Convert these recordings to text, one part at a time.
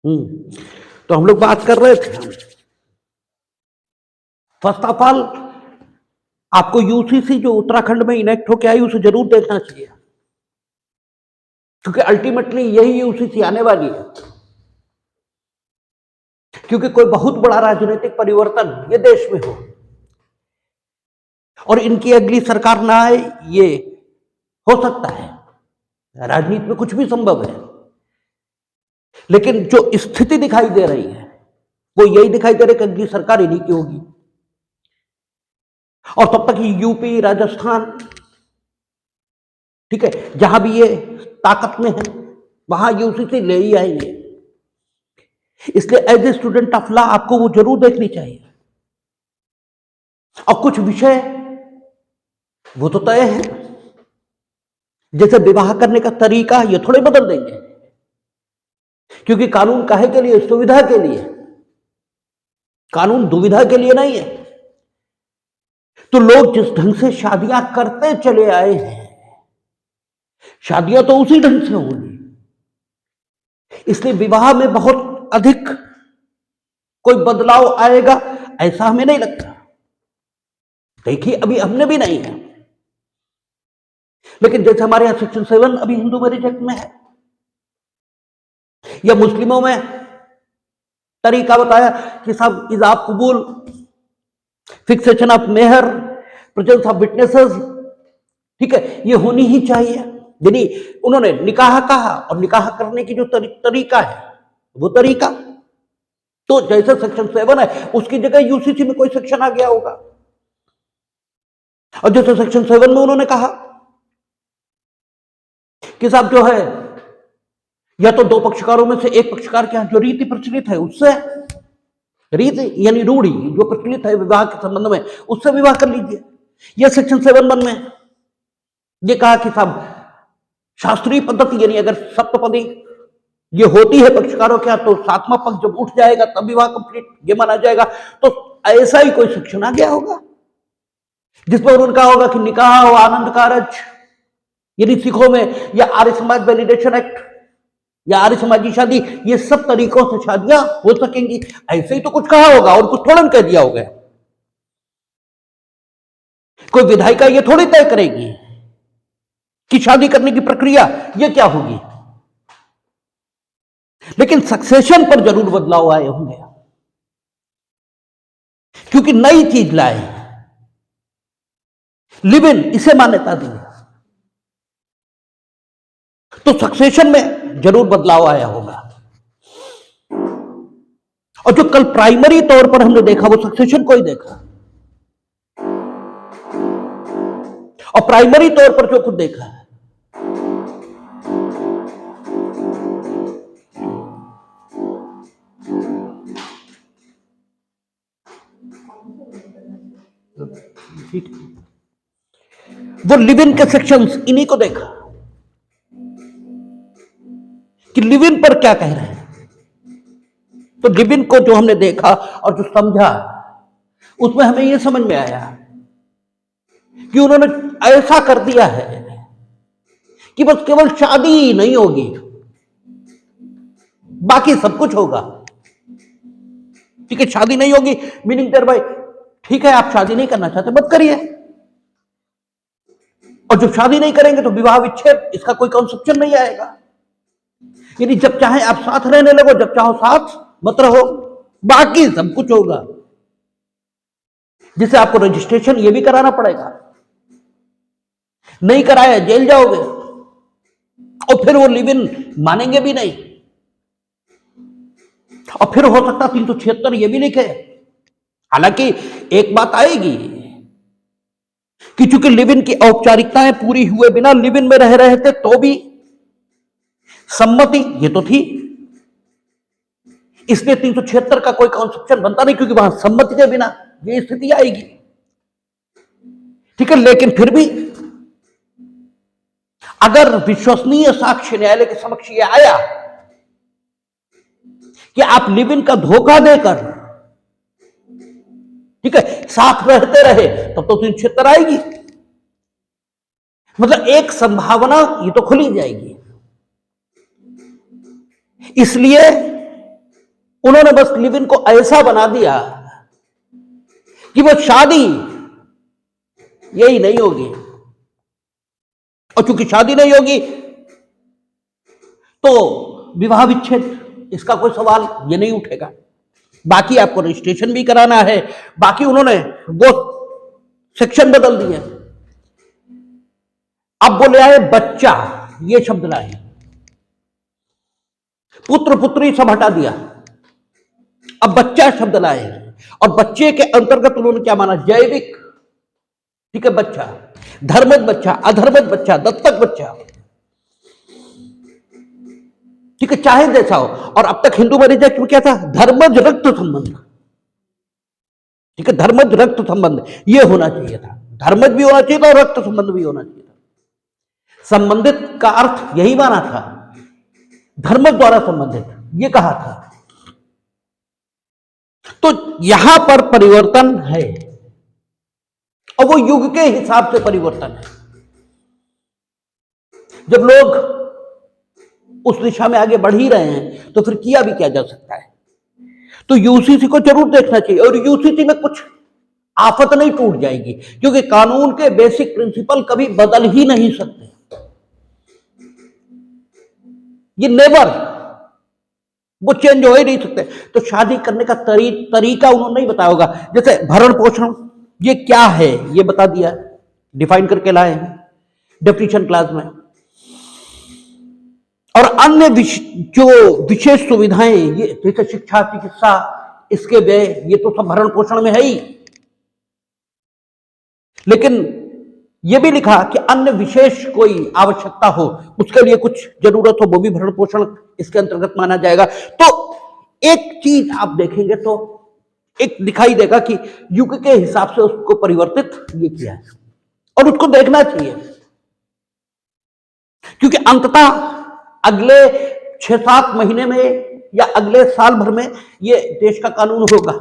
तो हम लोग बात कर रहे थे, फर्स्ट ऑफ ऑल आपको यूसीसी जो उत्तराखंड में इनेक्ट होकर आई उसे जरूर देखना चाहिए, क्योंकि अल्टीमेटली यही यूसीसी आने वाली है। क्योंकि कोई बहुत बड़ा राजनीतिक परिवर्तन ये देश में हो और इनकी अगली सरकार ना आए, ये हो सकता है। राजनीति में कुछ भी संभव है, लेकिन जो स्थिति दिखाई दे रही है वो यही दिखाई दे रही है कि अगली सरकार इन्हीं की होगी। और तब तक यूपी, राजस्थान, ठीक है, जहां भी ये ताकत में है वहां यूसीसी ले ही आएंगे। इसलिए as a student of law आपको वो जरूर देखनी चाहिए। और कुछ विषय वो तो तय है, जैसे विवाह करने का तरीका ये थोड़े बदल देंगे, क्योंकि कानून काहे के लिए? सुविधा के लिए। कानून दुविधा के लिए नहीं है। तो लोग जिस ढंग से शादियां करते चले आए हैं, शादियां तो उसी ढंग से होंगी। इसलिए विवाह में बहुत अधिक कोई बदलाव आएगा ऐसा हमें नहीं लगता। देखिए अभी हमने भी नहीं है, लेकिन जैसे हमारे यहां सेक्शन 7 अभी हिंदू मैरिज एक्ट में है, या मुस्लिमों में तरीका बताया कि साहब इजाब कबूल, फिक्सेशन ऑफ मेहर, प्रेजेंस ऑफ विटनेसेस, ठीक है, ये होनी ही चाहिए। यानी उन्होंने निकाह कहा, और निकाह करने की जो तरीका है वो तरीका, तो जैसे सेक्शन 7 है उसकी जगह यूसीसी में कोई सेक्शन आ गया होगा। और जैसे सेक्शन 7 में उन्होंने कहा कि साहब जो है, या तो दो पक्षकारों में से एक पक्षकार के यहां जो रीति प्रचलित है उससे, रीति यानी रूढ़ी जो प्रचलित है विवाह के संबंध में, उससे विवाह कर लीजिए। यह सेक्शन 7(1) में ये कहा कि साहब शास्त्रीय पद्धति, यानी अगर सप्तपदी ये होती है पक्षकारों के यहां, तो 7वां पक्ष जब उठ जाएगा तब विवाह कंप्लीट ये माना जाएगा। तो ऐसा ही कोई सेक्शन आ गया होगा जिसमें उन्होंने कहा होगा कि निकाह और आनंद कारज, यानी सिखों में, या आर्य समाज वैलिडेशन एक्ट, या आर्य समाजी शादी, ये सब तरीकों से शादियां हो सकेंगी। ऐसे ही तो कुछ कहा होगा, और कुछ थोड़ा कह दिया होगा। कोई विधायिका ये थोड़ी तय करेगी कि शादी करने की प्रक्रिया ये क्या होगी, लेकिन सक्सेशन पर जरूर बदलाव आए होंगे, क्योंकि नई चीज लाए, लिव इन, इसे मान्यता दी, तो सक्सेशन में जरूर बदलाव आया होगा। और जो कल प्राइमरी तौर पर हमने देखा वो सक्सेशन को ही देखा, और प्राइमरी तौर पर जो कुछ देखा है, वो लिव इन के सेक्शंस इन्हीं को देखा कि लिव इन पर क्या कह रहे हैं। तो लिव इन को जो हमने देखा और जो समझा, उसमें हमें यह समझ में आया कि उन्होंने ऐसा कर दिया है कि बस केवल शादी ही नहीं होगी, बाकी सब कुछ होगा। ठीक है, शादी नहीं होगी मीनिंग देयर भाई, ठीक है आप शादी नहीं करना चाहते मत करिए, और जब शादी नहीं करेंगे तो विवाह विच्छेद, इसका कोई कॉन्सेप्शन नहीं आएगा। यानी जब चाहे आप साथ रहने लगो, जब चाहो साथ मत रहो, बाकी सब कुछ होगा। जिसे आपको रजिस्ट्रेशन ये भी कराना पड़ेगा, नहीं कराया जेल जाओगे, और फिर वो लिव इन मानेंगे भी नहीं, और फिर हो सकता 376 ये भी लिखे। हालांकि एक बात आएगी कि चूंकि लिव इन की औपचारिकताएं पूरी हुए बिना लिव इन में रह रहे थे, तो भी सम्मति ये तो थी, इसलिए 376 का कोई कॉन्सेप्शन बनता नहीं, क्योंकि वहां सम्मति के बिना ये स्थिति आएगी। ठीक है, लेकिन फिर भी अगर विश्वसनीय साक्ष्य न्यायालय के समक्ष ये आया कि आप लिव इन का धोखा देकर, ठीक है, साथ रहते रहे, तब तो 376 आएगी। मतलब एक संभावना ये तो खुली जाएगी। इसलिए उन्होंने बस लिव इन को ऐसा बना दिया कि वो शादी यही नहीं होगी, और चूंकि शादी नहीं होगी तो विवाह विच्छेद इसका कोई सवाल ये नहीं उठेगा। बाकी आपको रजिस्ट्रेशन भी कराना है, बाकी उन्होंने वो सेक्शन बदल दिए। अब वो ले आए बच्चा, ये शब्द लाए, पुत्र पुत्री सब हटा दिया, अब बच्चा शब्द लाए, और बच्चे के अंतर्गत उन्होंने क्या माना, जैविक, ठीक है, बच्चा, धर्मज बच्चा, अधर्मज बच्चा, दत्तक बच्चा, ठीक है, चाहे जैसा हो। और अब तक हिंदू मैरिज में क्या था, धर्मज रक्त संबंध, ठीक है, धर्मज रक्त संबंध ये होना चाहिए था, धर्मज भी होना चाहिए था और रक्त संबंध भी होना चाहिए था। संबंधित का अर्थ यही माना था, धर्म द्वारा संबंधित ये कहा था। तो यहां पर परिवर्तन है, और वो युग के हिसाब से परिवर्तन है। जब लोग उस दिशा में आगे बढ़ ही रहे हैं तो फिर किया भी क्या जा सकता है। तो यूसीसी को जरूर देखना चाहिए, और यूसीसी में कुछ आफत नहीं टूट जाएगी, क्योंकि कानून के बेसिक प्रिंसिपल कभी बदल ही नहीं सकते, ये नेवर, वो चेंज हो ही नहीं सकते। तो शादी करने का तरीका उन्होंने नहीं बताया होगा, जैसे भरण पोषण ये क्या है ये बता दिया, डिफाइन करके लाए हैं डेफिनेशन क्लास में। और अन्य जो विशेष सुविधाएं, ये जैसे शिक्षा, चिकित्सा, इसके व्यय, ये तो सब भरण पोषण में है ही, लेकिन यह भी लिखा कि अन्य विशेष कोई आवश्यकता हो, उसके लिए कुछ जरूरत हो, वो भी भरण पोषण इसके अंतर्गत माना जाएगा। तो एक चीज आप देखेंगे तो एक दिखाई देगा कि युग के हिसाब से उसको परिवर्तित ये किया है, और उसको देखना चाहिए, क्योंकि अंततः अगले 6-7 महीने में या अगले साल भर में ये देश का कानून होगा,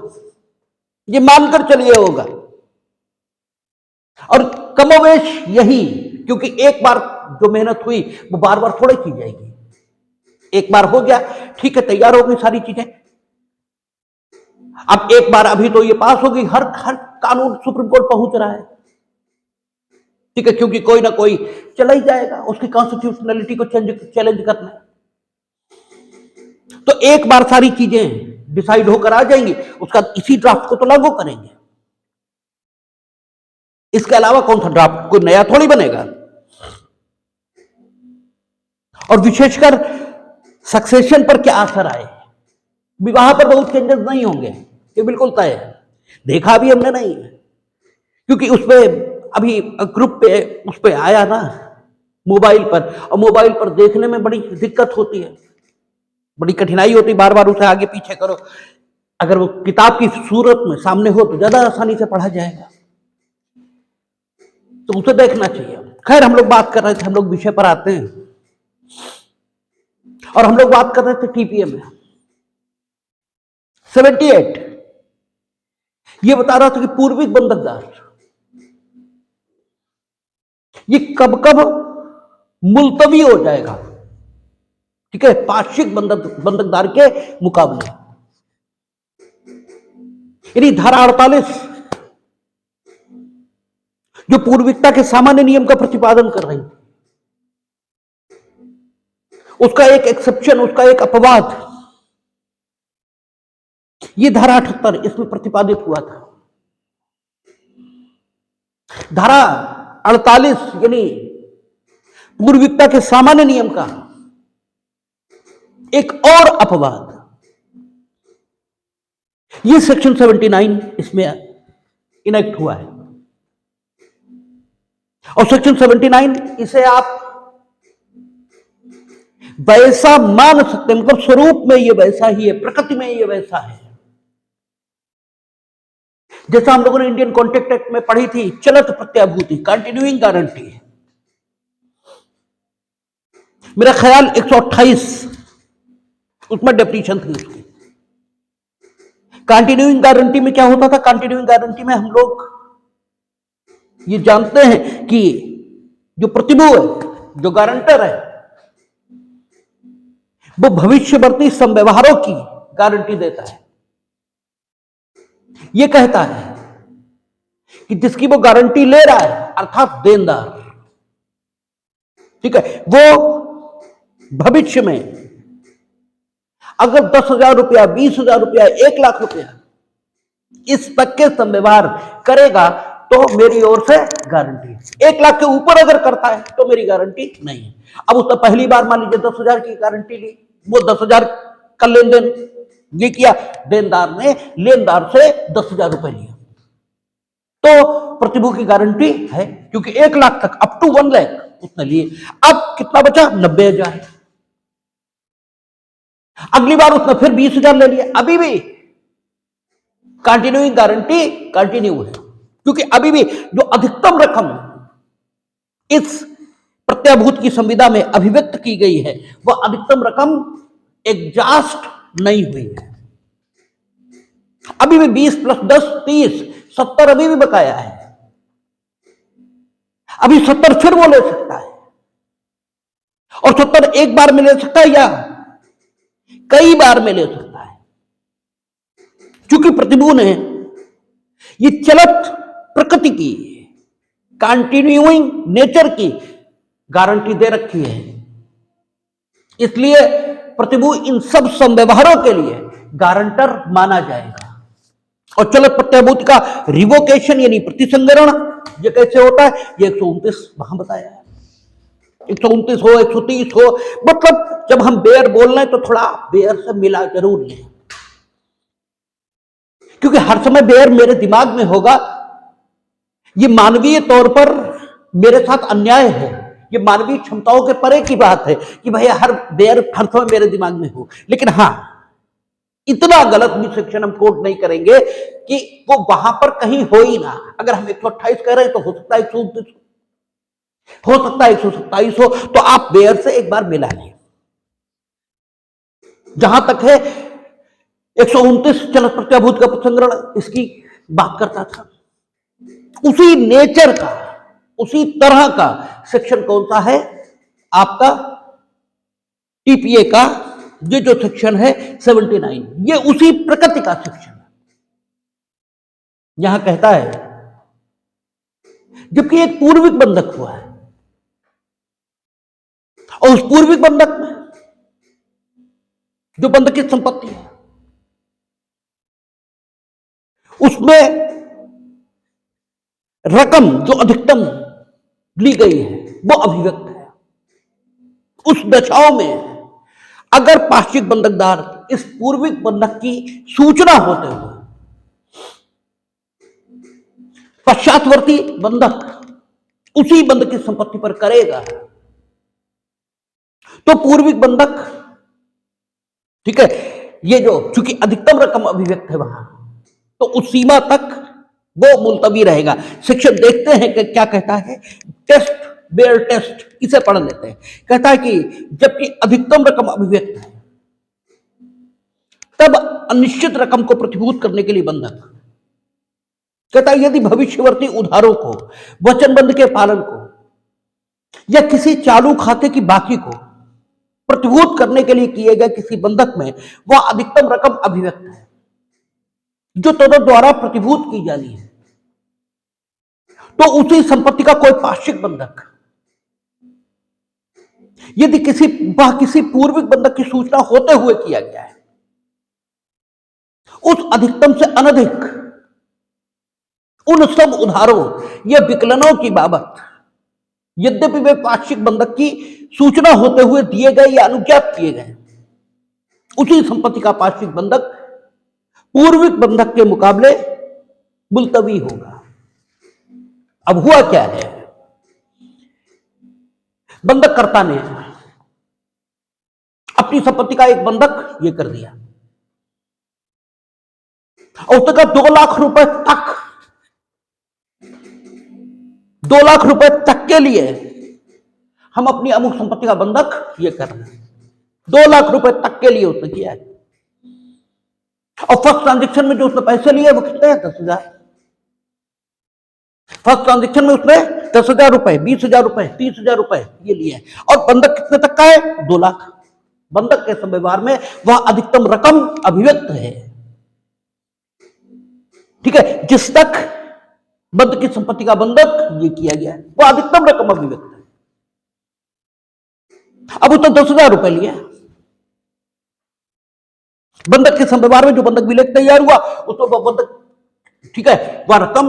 ये मानकर चलिए होगा। और कमोवेश यही, क्योंकि एक बार जो मेहनत हुई वो बार बार थोड़ी की जाएगी, एक बार हो गया ठीक है, तैयार हो गई सारी चीजें। अब एक बार अभी तो ये पास हो गई, हर कानून सुप्रीम कोर्ट पहुंच रहा है, ठीक है, क्योंकि कोई ना कोई चला ही जाएगा उसकी कॉन्स्टिट्यूशनलिटी को चैलेंज करना। तो एक बार सारी चीजें डिसाइड होकर आ जाएंगी, उसका इसी ड्राफ्ट को तो लागू करेंगे, इसके अलावा कौन सा ड्राफ्ट कोई नया थोड़ी बनेगा। और विशेषकर सक्सेशन पर क्या असर आए, विवाह पर बहुत चेंजेस नहीं होंगे, ये बिल्कुल तय है, देखा भी हमने नहीं है, क्योंकि उसपे अभी ग्रुप पे उस पे आया ना मोबाइल पर, और मोबाइल पर देखने में बड़ी दिक्कत होती है, बड़ी कठिनाई होती है, बार बार उसे आगे पीछे करो। अगर वो किताब की सूरत में सामने हो तो ज्यादा आसानी से पढ़ा जाएगा, तो उसे देखना चाहिए। खैर, हम लोग बात कर रहे थे, हम लोग विषय पर आते हैं, और हम लोग बात कर रहे थे टीपीए में 78 ये बता रहा था कि पूर्विक बंधकदार ये कब कब मुलतवी हो जाएगा, ठीक है, पाक्षिक बंधकदार के मुकाबले। यानी धारा 48 जो पूर्विकता के सामान्य नियम का प्रतिपादन कर रही, उसका एक एक्सेप्शन, उसका एक अपवाद, ये धारा 78 इसमें प्रतिपादित हुआ था। धारा 48 यानी पूर्विकता के सामान्य नियम का एक और अपवाद, ये सेक्शन 79 इसमें इनेक्ट हुआ है। और सेक्शन 79 इसे आप वैसा मान सकते हैं, मतलब स्वरूप में ये वैसा ही है, प्रकृति में ये वैसा है, जैसा हम लोगों ने इंडियन कॉन्ट्रैक्ट एक्ट में पढ़ी थी, चलत प्रत्याभूति, कंटिन्यूइंग गारंटी। मेरा ख्याल 128 उसमें डेफिनेशन थी उसकी। कंटिन्यूइंग गारंटी में क्या होता था, कंटिन्यूइंग गारंटी में हम लोग ये जानते हैं कि जो प्रतिभू है, जो गारंटर है, वो भविष्यवर्ती संव्यवहारों की गारंटी देता है। ये कहता है कि जिसकी वो गारंटी ले रहा है अर्थात देनदार, ठीक है, वो भविष्य में अगर 10,000 रुपया, 20,000 रुपया, 1,00,000 रुपया इस तक के संव्यवहार करेगा तो मेरी ओर से गारंटी है। 1,00,000 के ऊपर अगर करता है तो मेरी गारंटी नहीं है। अब उसने पहली बार मान लीजिए 10,000 की गारंटी ली, वो 10,000 का लेन देन ये किया, देनदार ने लेनदार से 10,000 रुपए लिया, तो प्रतिभू की गारंटी है, क्योंकि 1,00,000 तक अप टू 1,00,000 उसने लिए। अब कितना बचा? 90,000। अगली बार उसने फिर 20,000 ले लिया, अभी भी कंटिन्यूइंग गारंटी कंटिन्यू है, क्योंकि अभी भी जो अधिकतम रकम इस प्रत्याभूत की संविदा में अभिव्यक्त की गई है वह अधिकतम रकम एग्जॉस्ट नहीं हुई है। अभी भी 20 + 10 30 70 अभी भी बकाया है। अभी 70 फिर वो ले सकता है, और 70 एक बार में ले सकता है या कई बार में ले सकता है, क्योंकि प्रतिभू ने ये चलत प्रकृति की, कंटिन्यूइंग नेचर की गारंटी दे रखी है। इसलिए प्रतिभू इन सब संव्यवहारों के लिए गारंटर माना जाएगा। और चलत प्रत्याभूति का रिवोकेशन यानी प्रतिसंगरण ये कैसे होता है? ये 129 वहां बताया है। 129 हो, 130 हो, मतलब जब हम बेयर बोल रहे हैं तो थोड़ा बेयर से मिला जरूर लें, क्योंकि हर समय बेयर मेरे दिमाग में होगा। ये मानवीय तौर पर मेरे साथ अन्याय है, ये मानवीय क्षमताओं के परे की बात है कि भाई हर बेयर हर समय मेरे दिमाग में हो। लेकिन हां, इतना गलत भी सेक्शन हम कोट नहीं करेंगे कि वो वहां पर कहीं हो ही ना। अगर हम 128 कह रहे हैं तो हो सकता है 129 हो सकता है 127 हो, तो आप बेयर से एक बार मिला लें। जहां तक है 129 चलत प्रत्याभूत का प्रतिसंगरण इसकी बात करता था, उसी नेचर का, उसी तरह का सेक्शन कौन सा है आपका? टीपीए का ये जो सेक्शन है 79, ये उसी प्रकृति का सेक्शन है। यहां कहता है जबकि एक पूर्विक बंधक हुआ है, और उस पूर्विक बंधक में जो बंधक की संपत्ति है उसमें रकम जो अधिकतम ली गई है वो अभिव्यक्त है। उस दशाओं में अगर पाश्चिक बंधकदार इस पूर्विक बंधक की सूचना होते हुए पश्चातवर्ती बंधक उसी बंधक की संपत्ति पर करेगा तो पूर्विक बंधक, ठीक है, ये जो चूंकि अधिकतम रकम अभिव्यक्त है वहां, तो उस सीमा तक वो मुलतवी रहेगा। सेक्शन देखते हैं कि क्या कहता है। टेस्ट, बेयर टेस्ट, इसे पढ़ लेते हैं। कहता है कि जबकि अधिकतम रकम अभिव्यक्त है तब अनिश्चित रकम को प्रतिभूत करने के लिए बंधक, कहता है यदि भविष्यवर्ती उधारों को, वचनबंध के पालन को या किसी चालू खाते की बाकी को प्रतिभूत करने के लिए किए गए किसी बंधक में वह अधिकतम रकम अभिव्यक्त है जो तद द्वारा प्रतिभूत की जानी है, तो उसी संपत्ति का कोई पाश्चिक बंधक यदि किसी पूर्विक बंधक की सूचना होते हुए किया गया है, उस अधिकतम से अनधिक उन सब उधारों या विकलनों की बाबत यद्यपि वे पाश्चिक बंधक की सूचना होते हुए दिए गए या अनुज्ञात किए गए, उसी संपत्ति का पाश्चिक बंधक पूर्विक बंधक के मुकाबले मुलतवी होगा। अब हुआ क्या है? बंधककर्ता ने अपनी संपत्ति का एक बंधक ये कर दिया और उसने कहा 2 लाख रुपए तक, 2 लाख रुपए तक के लिए हम अपनी अमुक संपत्ति का बंधक ये कर रहे हैं। 2 लाख रुपए तक के लिए उसने किया है। और फर्स्ट ट्रांजेक्शन में जो उसने पैसे लिए वो कितने हैं? 10,000। फर्स्ट ट्रांजेक्शन में उसने 10,000 रुपए, 20,000 रुपए, 30,000 रुपए ये लिए, और बंधक कितने तक का है? 2 लाख। बंधक के व्यवहार में वह अधिकतम रकम अभिव्यक्त है। ठीक है, जिस तक बंधक की संपत्ति का बंधक ये किया गया है वह अधिकतम रकम अभिव्यक्त है। अब उसने 10,000 रुपए लिए, बंधक के व्यवहार में जो बंधक विलेख तैयार हुआ उसमें वह बंधक, ठीक है, वह रकम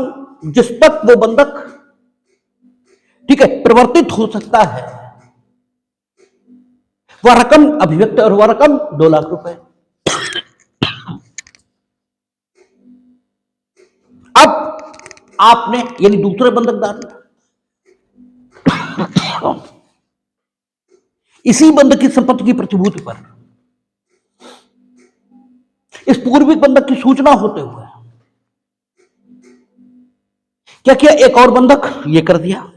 जिस तक वो बंधक, ठीक है, परिवर्तित हो सकता है वह रकम अभिव्यक्त, और वह रकम 2 लाख रुपए। अब आपने यानी दूसरे बंधकदार इसी बंधक की संपत्ति की प्रतिभूति पर इस पूर्विक बंधक की सूचना होते हुए क्या किया, एक और बंधक ये कर दिया।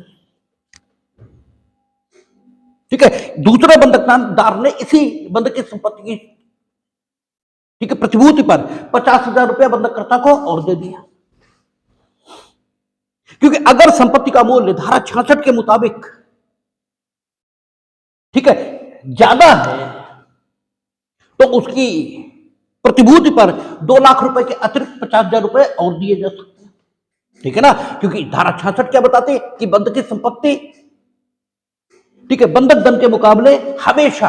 ठीक है, दूसरे बंधकदार ने इसी बंधक की संपत्ति की, ठीक है, प्रतिभूति पर 50,000 रुपया बंधककर्ता को और दे दिया। क्योंकि अगर संपत्ति का मूल्य धारा 66 के मुताबिक, ठीक है, ज्यादा है तो उसकी प्रतिभूति पर 2 लाख रुपए के अतिरिक्त 50,000 रुपए और दिए जा सकते हैं। ठीक है ना, क्योंकि धारा 66 क्या बताती है कि बंधक की संपत्ति, ठीक है, बंधक धन के मुकाबले हमेशा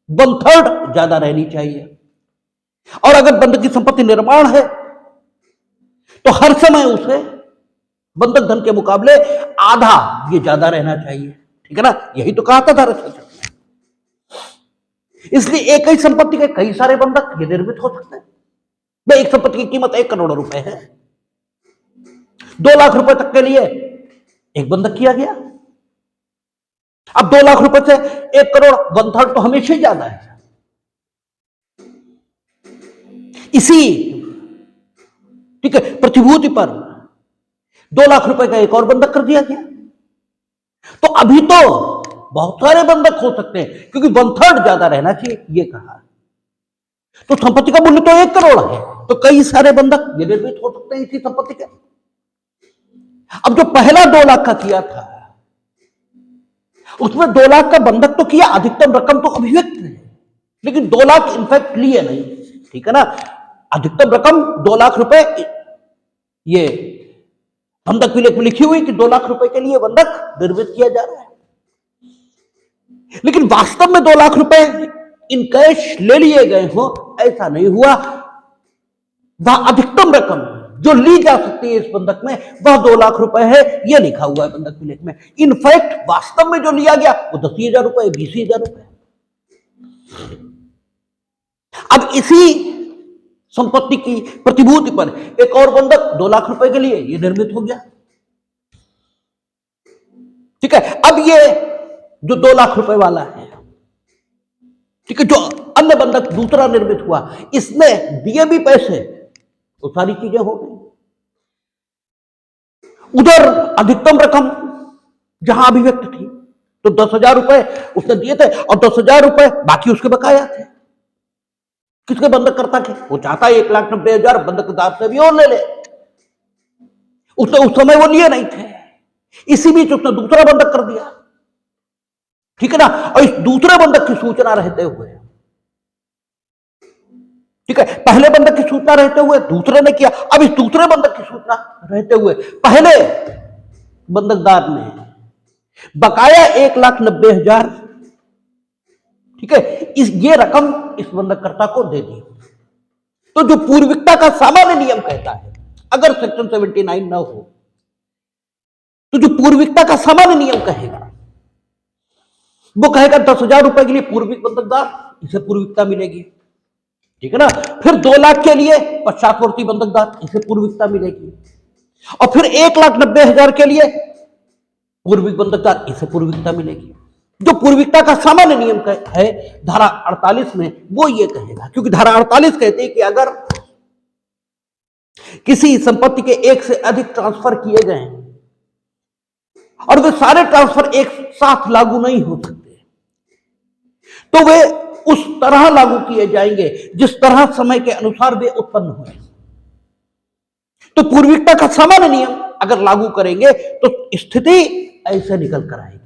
1/3 ज्यादा रहनी चाहिए, और अगर बंधक की संपत्ति निर्माण है तो हर समय उसे बंधक धन के मुकाबले आधा ये ज्यादा रहना चाहिए। ठीक है ना, यही तो कहा था धारा 66। इसलिए एक ही संपत्ति के कई सारे बंधक ये निर्मित हो सकते हैं। भाई, एक संपत्ति की कीमत 1 करोड़ रुपए है, 2 लाख रुपए तक के लिए एक बंधक किया गया। अब 2 लाख रुपए से 1 करोड़ 1/3 तो हमेशा ही ज्यादा है। इसी, ठीक है, प्रतिभूति पर 2 लाख रुपए का एक और बंधक कर दिया गया, तो अभी तो बहुत सारे बंधक हो सकते हैं क्योंकि 1/3 ज्यादा रहना चाहिए ये कहा। तो संपत्ति का मूल्य तो 1 करोड़ है, तो कई सारे बंधक ये निर्मित हो सकते हैं इसी संपत्ति के। अब जो पहला 2 लाख का किया था उसमें 2 लाख का बंधक तो किया, अधिकतम रकम तो अभिव्यक्त है, लेकिन 2 लाख इनफैक्ट लिए नहीं। ठीक है ना, अधिकतम रकम 2 लाख रुपए ये बंधक विलेख में लिखी हुई कि 2 लाख रुपए के लिए बंधक निर्मित किया जा रहा है, लेकिन वास्तव में 2 लाख रुपए इन कैश ले लिए गए हो ऐसा नहीं हुआ। वह अधिकतम रकम जो ली जा सकती है इस बंधक में वह 2 लाख रुपए है, यह लिखा हुआ है बंधक विलेख में। इनफैक्ट वास्तव में जो लिया गया वो 10,000 रुपए, 20,000 रुपए। अब इसी संपत्ति की प्रतिभूति पर एक और बंधक 2 लाख रुपए के लिए ये निर्मित हो गया। ठीक है, अब ये जो 2 लाख रुपए वाला है, ठीक है, जो अन्य बंधक दूसरा निर्मित हुआ इसने दिए भी पैसे तो सारी चीजें हो गई। उधर अधिकतम रकम जहां अभिव्यक्त थी तो 10,000 रुपए उसने दिए थे और 10,000 रुपए बाकी उसके बकाया थे। किसके बंधककर्ता के? वो चाहता है 1,90,000 बंधकदार से भी और ले ले, उसने उस समय वो लिए नहीं थे, इसी बीच उसने दूसरा बंधक कर दिया। ठीक है ना, और इस दूसरे बंधक की सूचना रहते हुए, ठीक है, पहले बंधक की सूचना रहते हुए दूसरे ने किया, अब इस दूसरे बंधक की सूचना रहते हुए पहले बंधकदार ने बकाया 1,90,000, ठीक है, ये रकम इस बंधककर्ता को दे दी। तो जो पूर्विकता का सामान्य नियम कहता है, अगर सेक्शन 79 ना हो तो जो पूर्विकता का सामान्य नियम कहेगा वो कहेगा 10,000 रुपए के लिए पूर्विक बंधकदार इसे पूर्विकता मिलेगी। ठीक है ना, फिर 2 लाख के लिए पश्चातवर्ती बंधकदार इसे पूर्विकता मिलेगी, और फिर 1,90,000 के लिए पूर्विक बंधकदार इसे पूर्विकता मिलेगी। जो पूर्विकता का सामान्य नियम है धारा 48 में वो ये कहेगा, क्योंकि धारा 48 कहती है कि अगर किसी संपत्ति के एक से अधिक ट्रांसफर किए गए और वे सारे ट्रांसफर एक साथ लागू नहीं हो सकते तो वे उस तरह लागू किए जाएंगे जिस तरह समय के अनुसार वे उत्पन्न हुए। तो पूर्विकता का सामान्य नियम अगर लागू करेंगे तो स्थिति ऐसे निकल कर आएगी।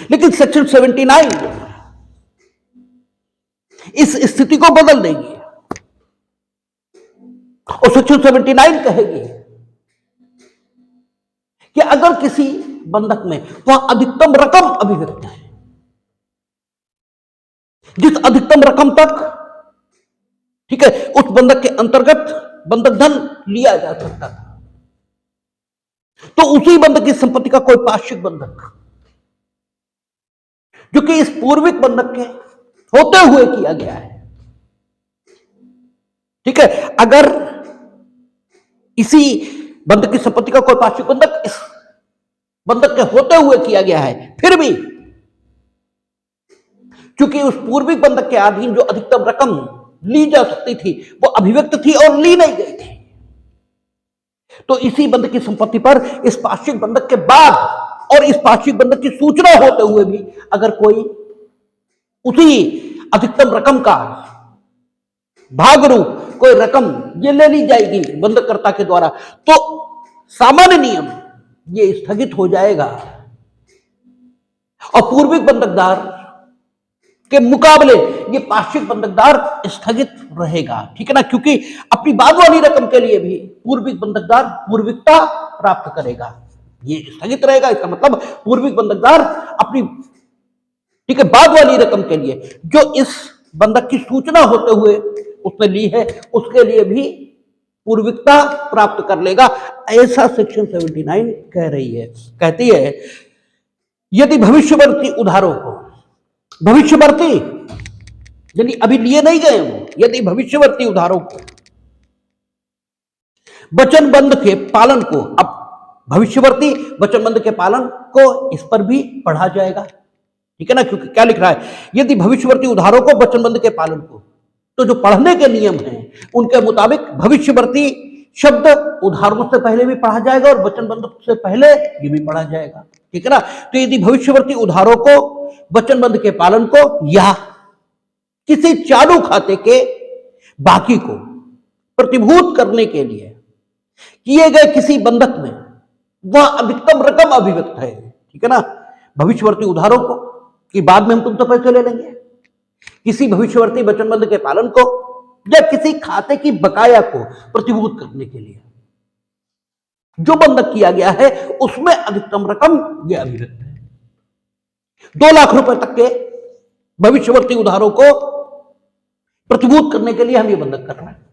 लेकिन सेक्शन 79 इस स्थिति को बदल देगी। और सेक्शन 79 कहेगी कि अगर किसी बंधक में वह अधिकतम रकम अभिव्यक्त है, जिस अधिकतम रकम तक, ठीक है, उस बंधक के अंतर्गत बंधक धन लिया जा सकता था, तो उसी बंधक की संपत्ति का कोई पार्श्विक बंधक जो कि इस पूर्विक बंधक के होते हुए किया गया है, ठीक है, अगर इसी बंधक की संपत्ति का कोई पार्श्विक बंधक इस बंधक के होते हुए किया गया है, फिर भी क्योंकि उस पूर्विक बंधक के अधीन जो अधिकतम रकम ली जा सकती थी वो अभिव्यक्त थी और ली नहीं गई थी, तो इसी बंधक की संपत्ति पर इस पार्श्विक बंधक के बाद और इस पार्श्विक बंधक की सूचना होते हुए भी अगर कोई उसी अधिकतम रकम का भाग रूप कोई रकम ये ले ली जाएगी बंधककर्ता के द्वारा, तो सामान्य नियम ये स्थगित हो जाएगा और पूर्विक बंधकदार के मुकाबले ये पार्श्विक बंधकदार स्थगित रहेगा, ठीक है ना, क्योंकि अपनी बाद वाली रकम के लिए भी पूर्विक बंधकदार पूर्विकता प्राप्त करेगा, ये स्थगित रहेगा। इसका मतलब पूर्विक बंधकदार अपनी, ठीक है, बाद वाली रकम के लिए जो इस बंधक की सूचना होते हुए उसने ली है उसके लिए भी पूर्विकता प्राप्त कर लेगा, ऐसा सेक्शन 79 कह रही है। कहती है यदि भविष्यवर्ती उधारों को, भविष्यवर्ती यानी अभी लिए नहीं गए वो, यदि भविष्यवर्ती उधारों को वचनबंध के पालन को, अब भविष्यवर्ती वचनबंध के पालन को इस पर भी पढ़ा जाएगा, ठीक है ना, क्योंकि क्या लिख रहा है, यदि भविष्यवर्ती उधारों को वचनबंध के पालन को, तो जो पढ़ने के नियम हैं उनके मुताबिक भविष्यवर्ती शब्द उधारों से पहले भी पढ़ा जाएगा और वचनबंध से पहले ये भी पढ़ा जाएगा, ठीक है ना। तो यदि भविष्यवर्ती उधारों को वचनबंध के पालन को या किसी चालू खाते के बाकी को प्रतिभूत करने के लिए किए गए किसी बंधक में वह अधिकतम रकम अभिव्यक्त है, ठीक है ना, भविष्यवर्ती उधारों को कि बाद में हम तुमसे पैसे ले लेंगे, किसी भविष्यवर्ती वचनबंध के पालन को या किसी खाते की बकाया को प्रतिभूत करने के लिए जो बंधक किया गया है उसमें अधिकतम रकम यह अभिव्यक्त है। 2 लाख रुपए तक के भविष्यवर्ती उधारों को प्रतिभूत करने के लिए हम ये बंधक कर रहे हैं,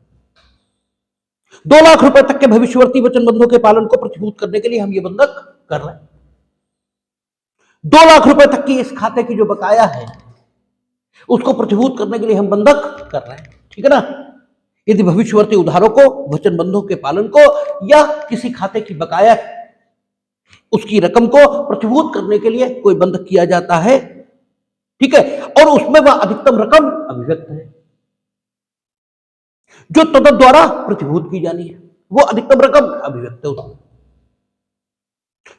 2 लाख रुपए तक के भविष्यवर्ती वचनबंधों के पालन को प्रतिभूत करने के लिए हम ये बंधक कर रहे हैं, 2 लाख रुपए तक की इस खाते की जो बकाया है उसको प्रतिभूत करने के लिए हम बंधक कर रहे हैं, ठीक है ना। यदि भविष्यवर्ती उधारों को वचनबंधों के पालन को या किसी खाते की बकाया उसकी रकम को प्रतिभूत करने के लिए कोई बंधक किया जाता है, ठीक है, और उसमें वह अधिकतम रकम अभिव्यक्त है जो तदत द्वारा प्रतिभूत की जानी है, वो अधिकतम रकम अभिव्यक्त है उसमें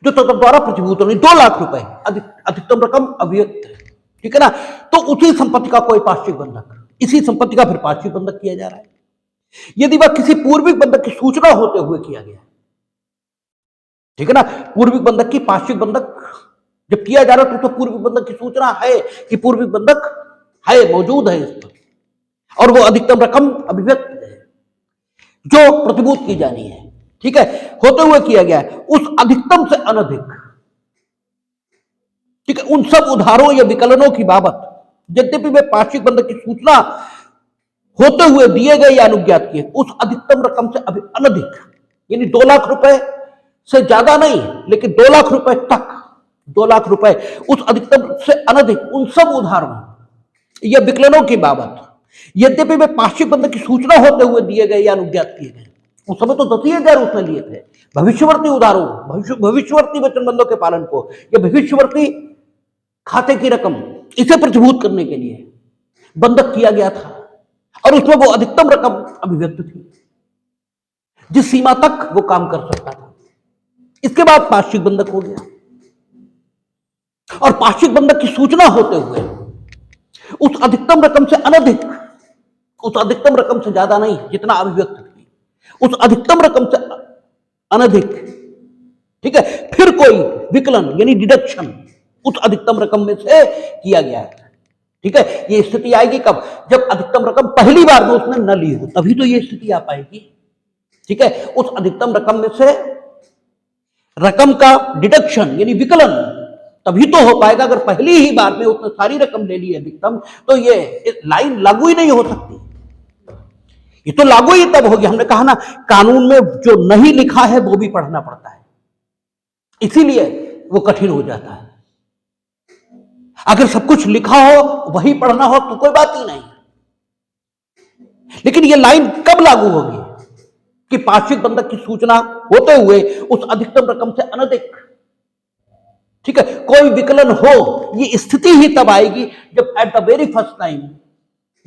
जो तदत द्वारा प्रतिभूत होनी, 2 लाख रुपए अधिकतम रकम अभिव्यक्त है, ठीक है ना। तो उसी संपत्ति का कोई पार्श्विक बंधक, इसी संपत्ति का फिर पार्श्विक बंधक किया जा रहा है यदि वह किसी पूर्विक बंधक की सूचना होते हुए किया गया, ठीक है ना। पूर्विक बंधक की पार्श्विक बंधक जब किया जा रहा है तो पूर्विक बंधक की सूचना है कि पूर्विक बंधक है, मौजूद है इस पर और वो अधिकतम रकम अभिव्यक्त है जो प्रतिभूत की जानी है, ठीक है, होते हुए किया गया है, उस अधिकतम से अनधिक, ठीक है, उन सब उधारों या विकलनों की बाबत यद्यपि वे पार्श्विक बंधक की सूचना होते हुए दिए गए या अनुज्ञात किए, उस अधिकतम रकम से अभी अनधिक यानी 2 लाख रुपए से ज्यादा नहीं लेकिन 2 लाख रुपए तक, 2 लाख रुपए उस अधिकतम से अनधिक उन सब उधारों या विकलनों की बाबत यद्यपि वे पार्श्विक बंधक की सूचना होते हुए दिए गए या अनुज्ञात किए गए, उस समय तो 10,000 उसने लिए थे, भविष्यवर्ती उधारों, भविष्यवर्ती वचनबंधों के पालन को या भविष्यवर्ती खाते की रकम इसे प्रतिभूत करने के लिए बंधक किया गया था और उसमें वो अधिकतम रकम अभिव्यक्त थी जिस सीमा तक वो काम कर सकता था। इसके बाद पार्श्विक बंधक हो गया और पार्श्विक बंधक की सूचना होते हुए उस अधिकतम रकम से अनधिक, उस अधिकतम रकम से ज्यादा नहीं जितना अभिव्यक्त थी, उस अधिकतम रकम से अनधिक, ठीक है, फिर कोई विकलन यानी डिडक्शन उस अधिकतम रकम में से किया गया है, ठीक है, ये स्थिति आएगी कब? जब अधिकतम रकम पहली बार में उसने न ली हो, तभी तो ये स्थिति आ पाएगी। ठीक है, उस अधिकतम रकम में से रकम का डिडक्शन यानी विकलन तभी तो हो पाएगा अगर पहली ही बार में उसने सारी रकम ले ली अधिकतम, तो ये लाइन लागू ही नहीं हो सकती। ये तो लागू ही तब होगी, हमने कहा ना कानून में जो नहीं लिखा है वो भी पढ़ना पड़ता है, इसीलिए वो कठिन हो जाता है। अगर सब कुछ लिखा हो वही पढ़ना हो तो कोई बात ही नहीं, लेकिन ये लाइन कब लागू होगी कि पार्श्विक बंधक की सूचना होते हुए उस अधिकतम रकम से अनधिक, ठीक है, कोई विकलन हो। ये स्थिति ही तब आएगी जब at the very first time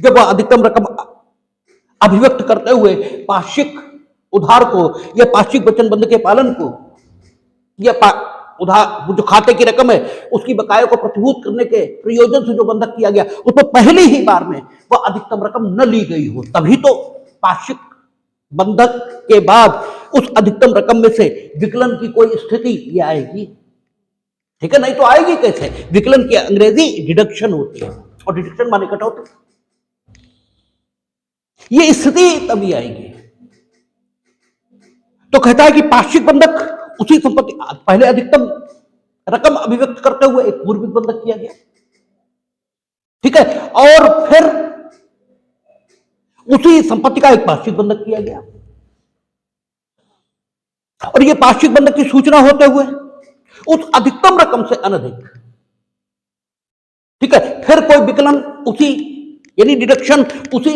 जब वह अधिकतम रकम अभिव्यक्त करते हुए पार्श्विक उधार को या पार्श्विक वचनबंध के पालन को या उधार जो खाते की रकम है उसकी बकाया को प्रतिभूत करने के प्रयोजन से जो बंधक किया गया उसमें पहली ही बार में वह अधिकतम रकम न ली गई हो, तभी तो पार्श्विक बंधक के बाद उस अधिकतम रकम में से विकलन की कोई स्थिति ये आएगी। ठीक है, नहीं तो आएगी कैसे? विकलन की अंग्रेजी डिडक्शन होती है और डिडक्शन माने कटौती, ये स्थिति तभी आएगी। तो कहता है कि पार्श्विक बंधक उसी संपत्ति पहले अधिकतम रकम अभिव्यक्त करते हुए एक पूर्विक बंधक किया गया, ठीक है, और फिर उसी संपत्ति का एक पार्श्विक बंधक किया गया और यह पार्श्विक बंधक की सूचना होते हुए उस अधिकतम रकम से अनधिक, ठीक है, फिर कोई विकलन उसी यानी डिडक्शन उसी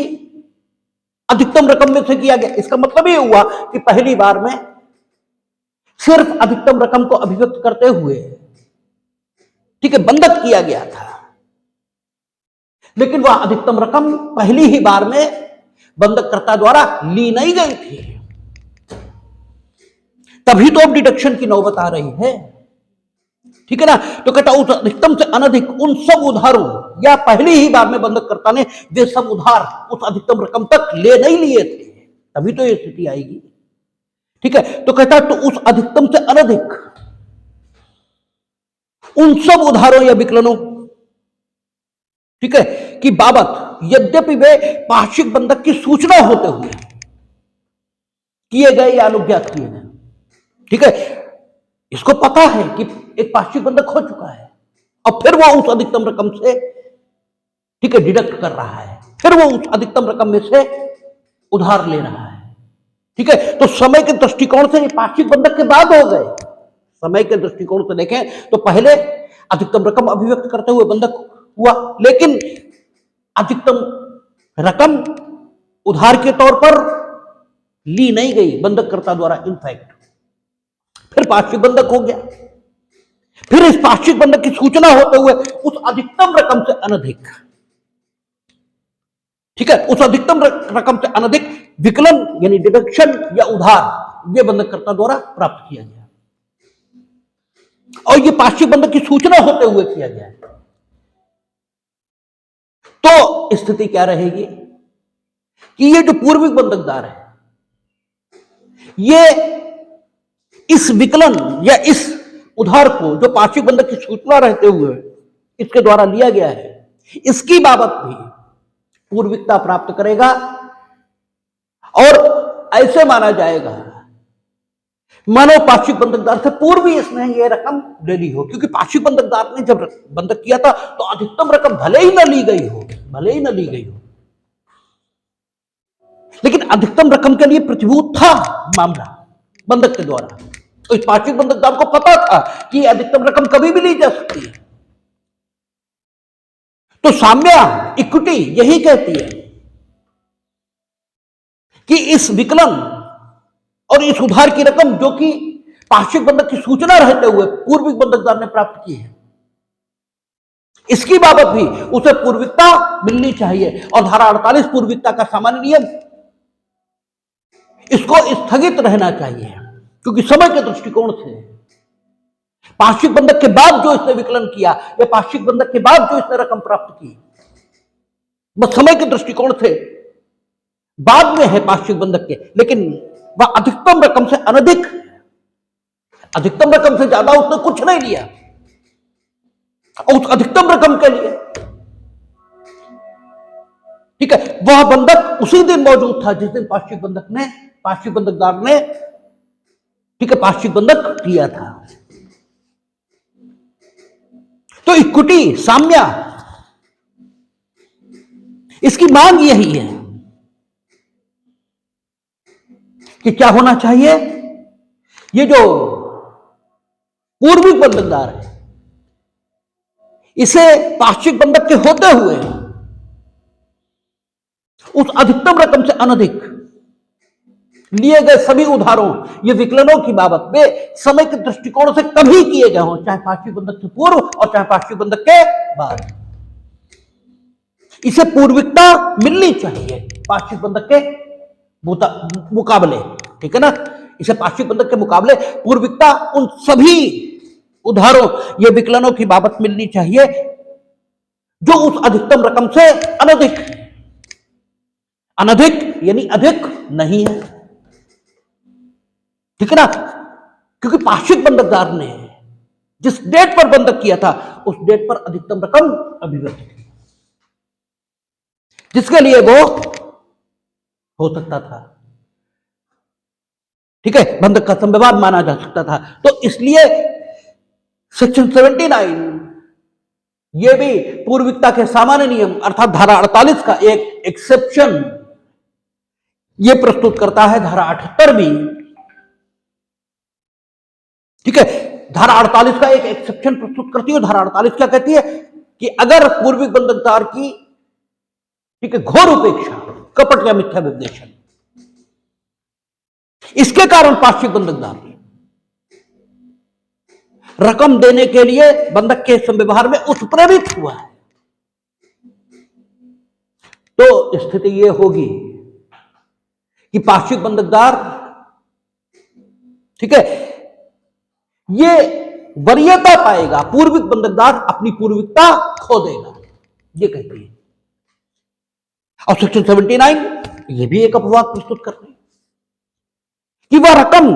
अधिकतम रकम में से किया गया। इसका मतलब यह हुआ कि पहली बार में सिर्फ अधिकतम रकम को अभिव्यक्त करते हुए, ठीक है, बंधक किया गया था, लेकिन वह अधिकतम रकम पहली ही बार में बंधककर्ता द्वारा ली नहीं गई थी, तभी तो अब डिडक्शन की नौबत आ रही है। ठीक है ना? तो कहता उस अधिकतम से अनधिक उन सब उधारों या पहली ही बार में बंधककर्ता ने वे सब उधार उस अधिकतम रकम तक ले नहीं लिए थे, तभी तो ये स्थिति आएगी। ठीक है, तो कहता तो उस अधिकतम से अनधिक उन सब उधारों या विकलनों, ठीक है, की बाबत यद्यपि वे पार्श्विक बंधक की सूचना होते हुए किए गए या अनुज्ञात किए गए, ठीक है, इसको पता है कि एक पार्श्विक बंधक हो चुका है और फिर वो उस अधिकतम रकम से, ठीक है, डिडक्ट कर रहा है, फिर वो उस अधिकतम रकम में से उधार ले रहा है। ठीक है, तो समय के दृष्टिकोण से ये पार्श्विक बंधक के बाद हो गए। समय के दृष्टिकोण से देखें तो पहले अधिकतम रकम अभिव्यक्त करते हुए बंधक हुआ, लेकिन अधिकतम रकम उधार के तौर पर ली नहीं गई बंधककर्ता द्वारा, इनफैक्ट फिर पार्श्विक बंधक हो गया। फिर इस पार्श्विक बंधक की सूचना होते हुए उस अधिकतम रकम से अनधिक, ठीक है, उस अधिकतम रकम से अनधिक विकलन यानी डिडक्शन या उधार ये बंधककर्ता द्वारा प्राप्त किया गया और ये पार्श्विक बंधक की सूचना होते हुए किया गया। तो स्थिति क्या रहेगी कि ये जो पूर्विक बंधकदार है ये इस विकलन या इस उधार को जो पार्श्विक बंधक की सूचना रहते हुए इसके द्वारा लिया गया है, इसकी बाबत भी पूर्विकता प्राप्त करेगा और ऐसे माना जाएगा मानो पार्श्विक बंधकदार से पूर्व ही इसने ये रकम ले ली हो, क्योंकि पार्श्विक बंधकदार ने जब बंधक किया था तो अधिकतम रकम भले ही न ली गई हो, भले ही न ली गई हो, लेकिन अधिकतम रकम के लिए प्रतिभूत था मामला बंधक के द्वारा। तो इस पार्श्विक बंधकदार को पता था कि अधिकतम रकम कभी भी ली जा सकती है। तो साम्या इक्विटी यही कहती है कि इस विकलन और इस उधार की रकम जो कि पार्श्विक बंधक की सूचना रहते हुए पूर्विक बंधकदार ने प्राप्त की है, इसकी बाबत भी उसे पूर्विकता मिलनी चाहिए और धारा 48 पूर्विकता का सामान्य नियम इसको स्थगित रहना चाहिए, क्योंकि समय के दृष्टिकोण से पार्श्विक बंधक के बाद जो इसने विकलन किया या पार्श्विक बंधक के बाद जो इसने रकम प्राप्त की, बस समय के दृष्टिकोण से बाद में है पार्श्विक बंधक के, लेकिन वह अधिकतम रकम से अनधिक, अधिकतम रकम से ज्यादा उसने कुछ नहीं लिया और उस अधिकतम रकम के लिए ठीक है, वह बंधक उसी दिन मौजूद था जिस दिन पाक्षिक बंधकदार ने, ठीक है, पाक्षिक बंधक किया था। तो इक्विटी साम्या, इसकी मांग यही है कि क्या होना चाहिए, ये जो पूर्विक बंधकदार है इसे पाक्षिक बंधक के होते हुए उस अधिकतम रकम से अनधिक लिए गए सभी उधारों, ये विकलनों की बाबत में समय के दृष्टिकोण से कभी किए गए हों, चाहे पाक्षिक बंधक से पूर्व और चाहे पाक्षिक बंधक के बाद, इसे पूर्विकता मिलनी चाहिए पाक्षिक बंधक के मुकाबले। ठीक है ना, इसे पाक्षिक बंधक के मुकाबले पूर्विकता उन सभी उधारों, ये विकलनों की बाबत मिलनी चाहिए जो उस अधिकतम रकम से अनधिक, अनधिक यानी अधिक नहीं है। ठीक है ना, क्योंकि पाक्षिक बंधकदार ने जिस डेट पर बंधक किया था उस डेट पर अधिकतम रकम अभिव्यक्त की, जिसके लिए वो हो सकता था, ठीक है, बंधक का संव्यवहार माना जा सकता था। तो इसलिए सेक्शन 79 ये भी पूर्विकता के सामान्य नियम अर्थात धारा 48 का एक एक्सेप्शन ये प्रस्तुत करता है। धारा 78 भी, ठीक है, धारा 48 का एक एक्सेप्शन प्रस्तुत करती है। धारा 48 क्या कहती है कि अगर पूर्विक बंधकदार की, ठीक है, घोर उपेक्षा, कपट या मिथ्या विद्वेषण, इसके कारण पाक्षिक बंधकदार रकम देने के लिए बंधक के संव्यवहार में उत्प्रेरित हुआ है, तो स्थिति यह होगी कि पाक्षिक बंधकदार, ठीक है, ये वरीयता पाएगा, पूर्विक बंधकदार अपनी पूर्विकता खो देगा, ये कहती है। और सेक्शन 79 ये भी एक अपवाद प्रस्तुत कर रही है कि वह रकम